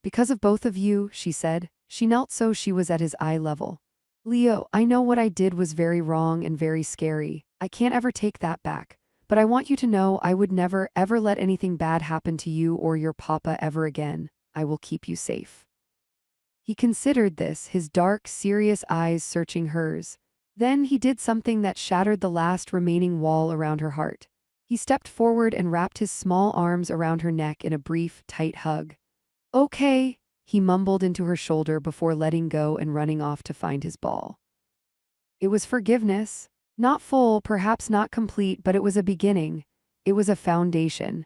"Because of both of you," she said. She knelt so she was at his eye level. "Leo, I know what I did was very wrong and very scary. I can't ever take that back. But I want you to know I would never, ever let anything bad happen to you or your Papa ever again. I will keep you safe." He considered this, his dark, serious eyes searching hers. Then he did something that shattered the last remaining wall around her heart. He stepped forward and wrapped his small arms around her neck in a brief, tight hug. "Okay," he mumbled into her shoulder before letting go and running off to find his ball. It was forgiveness. Not full, perhaps not complete, but it was a beginning. It was a foundation.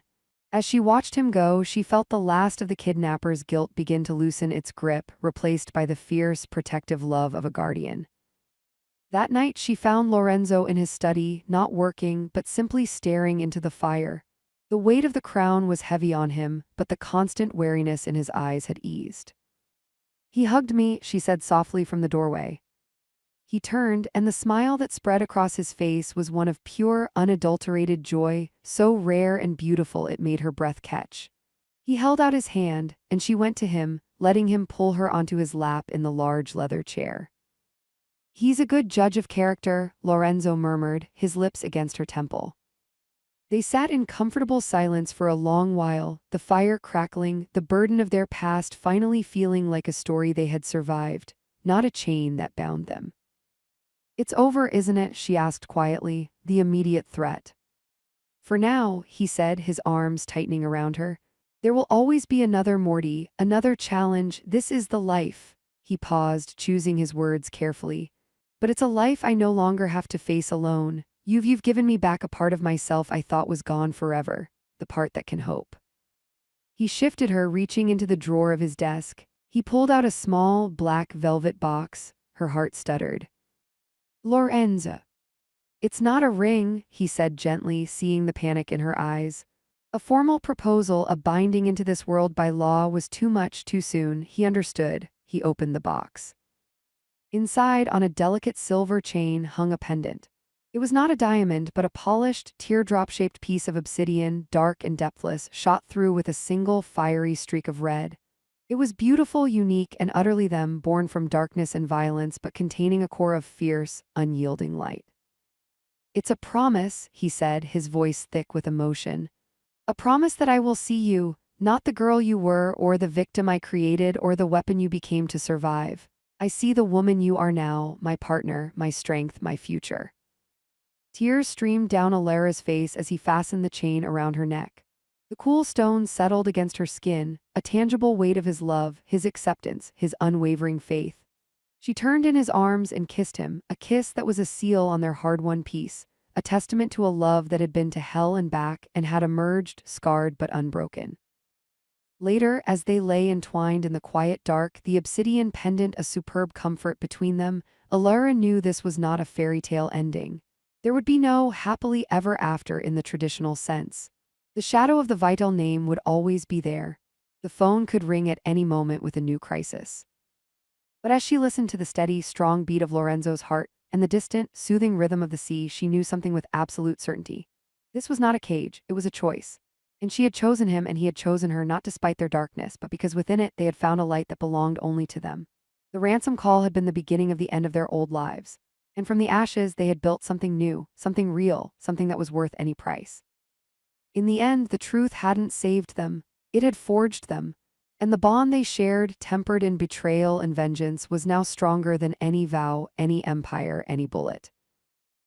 As she watched him go, she felt the last of the kidnapper's guilt begin to loosen its grip, replaced by the fierce, protective love of a guardian. That night she found Lorenzo in his study, not working, but simply staring into the fire. The weight of the crown was heavy on him, but the constant wariness in his eyes had eased. "He hugged me," she said softly from the doorway. He turned, and the smile that spread across his face was one of pure, unadulterated joy, so rare and beautiful it made her breath catch. He held out his hand, and she went to him, letting him pull her onto his lap in the large leather chair. "He's a good judge of character," Lorenzo murmured, his lips against her temple. They sat in comfortable silence for a long while, the fire crackling, the burden of their past finally feeling like a story they had survived, not a chain that bound them. "It's over, isn't it?" she asked quietly, the immediate threat. "For now," he said, his arms tightening around her. "There will always be another Morty, another challenge. This is the life." He paused, choosing his words carefully. "But it's a life I no longer have to face alone. You've given me back a part of myself I thought was gone forever, the part that can hope." He shifted her, reaching into the drawer of his desk. He pulled out a small, black velvet box. Her heart stuttered. "Lorenza." "It's not a ring," he said gently, seeing the panic in her eyes. A formal proposal, a binding into this world by law, was too much too soon. He understood. He opened the box. Inside, on a delicate silver chain, hung a pendant. It was not a diamond, but a polished, teardrop-shaped piece of obsidian, dark and depthless, shot through with a single fiery streak of red. It was beautiful, unique, and utterly them, born from darkness and violence, but containing a core of fierce, unyielding light. "It's a promise," he said, his voice thick with emotion. "A promise that I will see you, not the girl you were, or the victim I created, or the weapon you became to survive. I see the woman you are now, my partner, my strength, my future." Tears streamed down Alara's face as he fastened the chain around her neck. The cool stone settled against her skin, a tangible weight of his love, his acceptance, his unwavering faith. She turned in his arms and kissed him, a kiss that was a seal on their hard-won peace, a testament to a love that had been to hell and back and had emerged, scarred but unbroken. Later, as they lay entwined in the quiet dark, the obsidian pendant a superb comfort between them, Alara knew this was not a fairy tale ending. There would be no happily ever after in the traditional sense. The shadow of the vital name would always be there. The phone could ring at any moment with a new crisis. But as she listened to the steady, strong beat of Lorenzo's heart and the distant, soothing rhythm of the sea, she knew something with absolute certainty. This was not a cage, it was a choice. And she had chosen him and he had chosen her, not despite their darkness, but because within it they had found a light that belonged only to them. The ransom call had been the beginning of the end of their old lives. And from the ashes they had built something new, something real, something that was worth any price. In the end, the truth hadn't saved them. It had forged them. And the bond they shared, tempered in betrayal and vengeance, was now stronger than any vow, any empire, any bullet.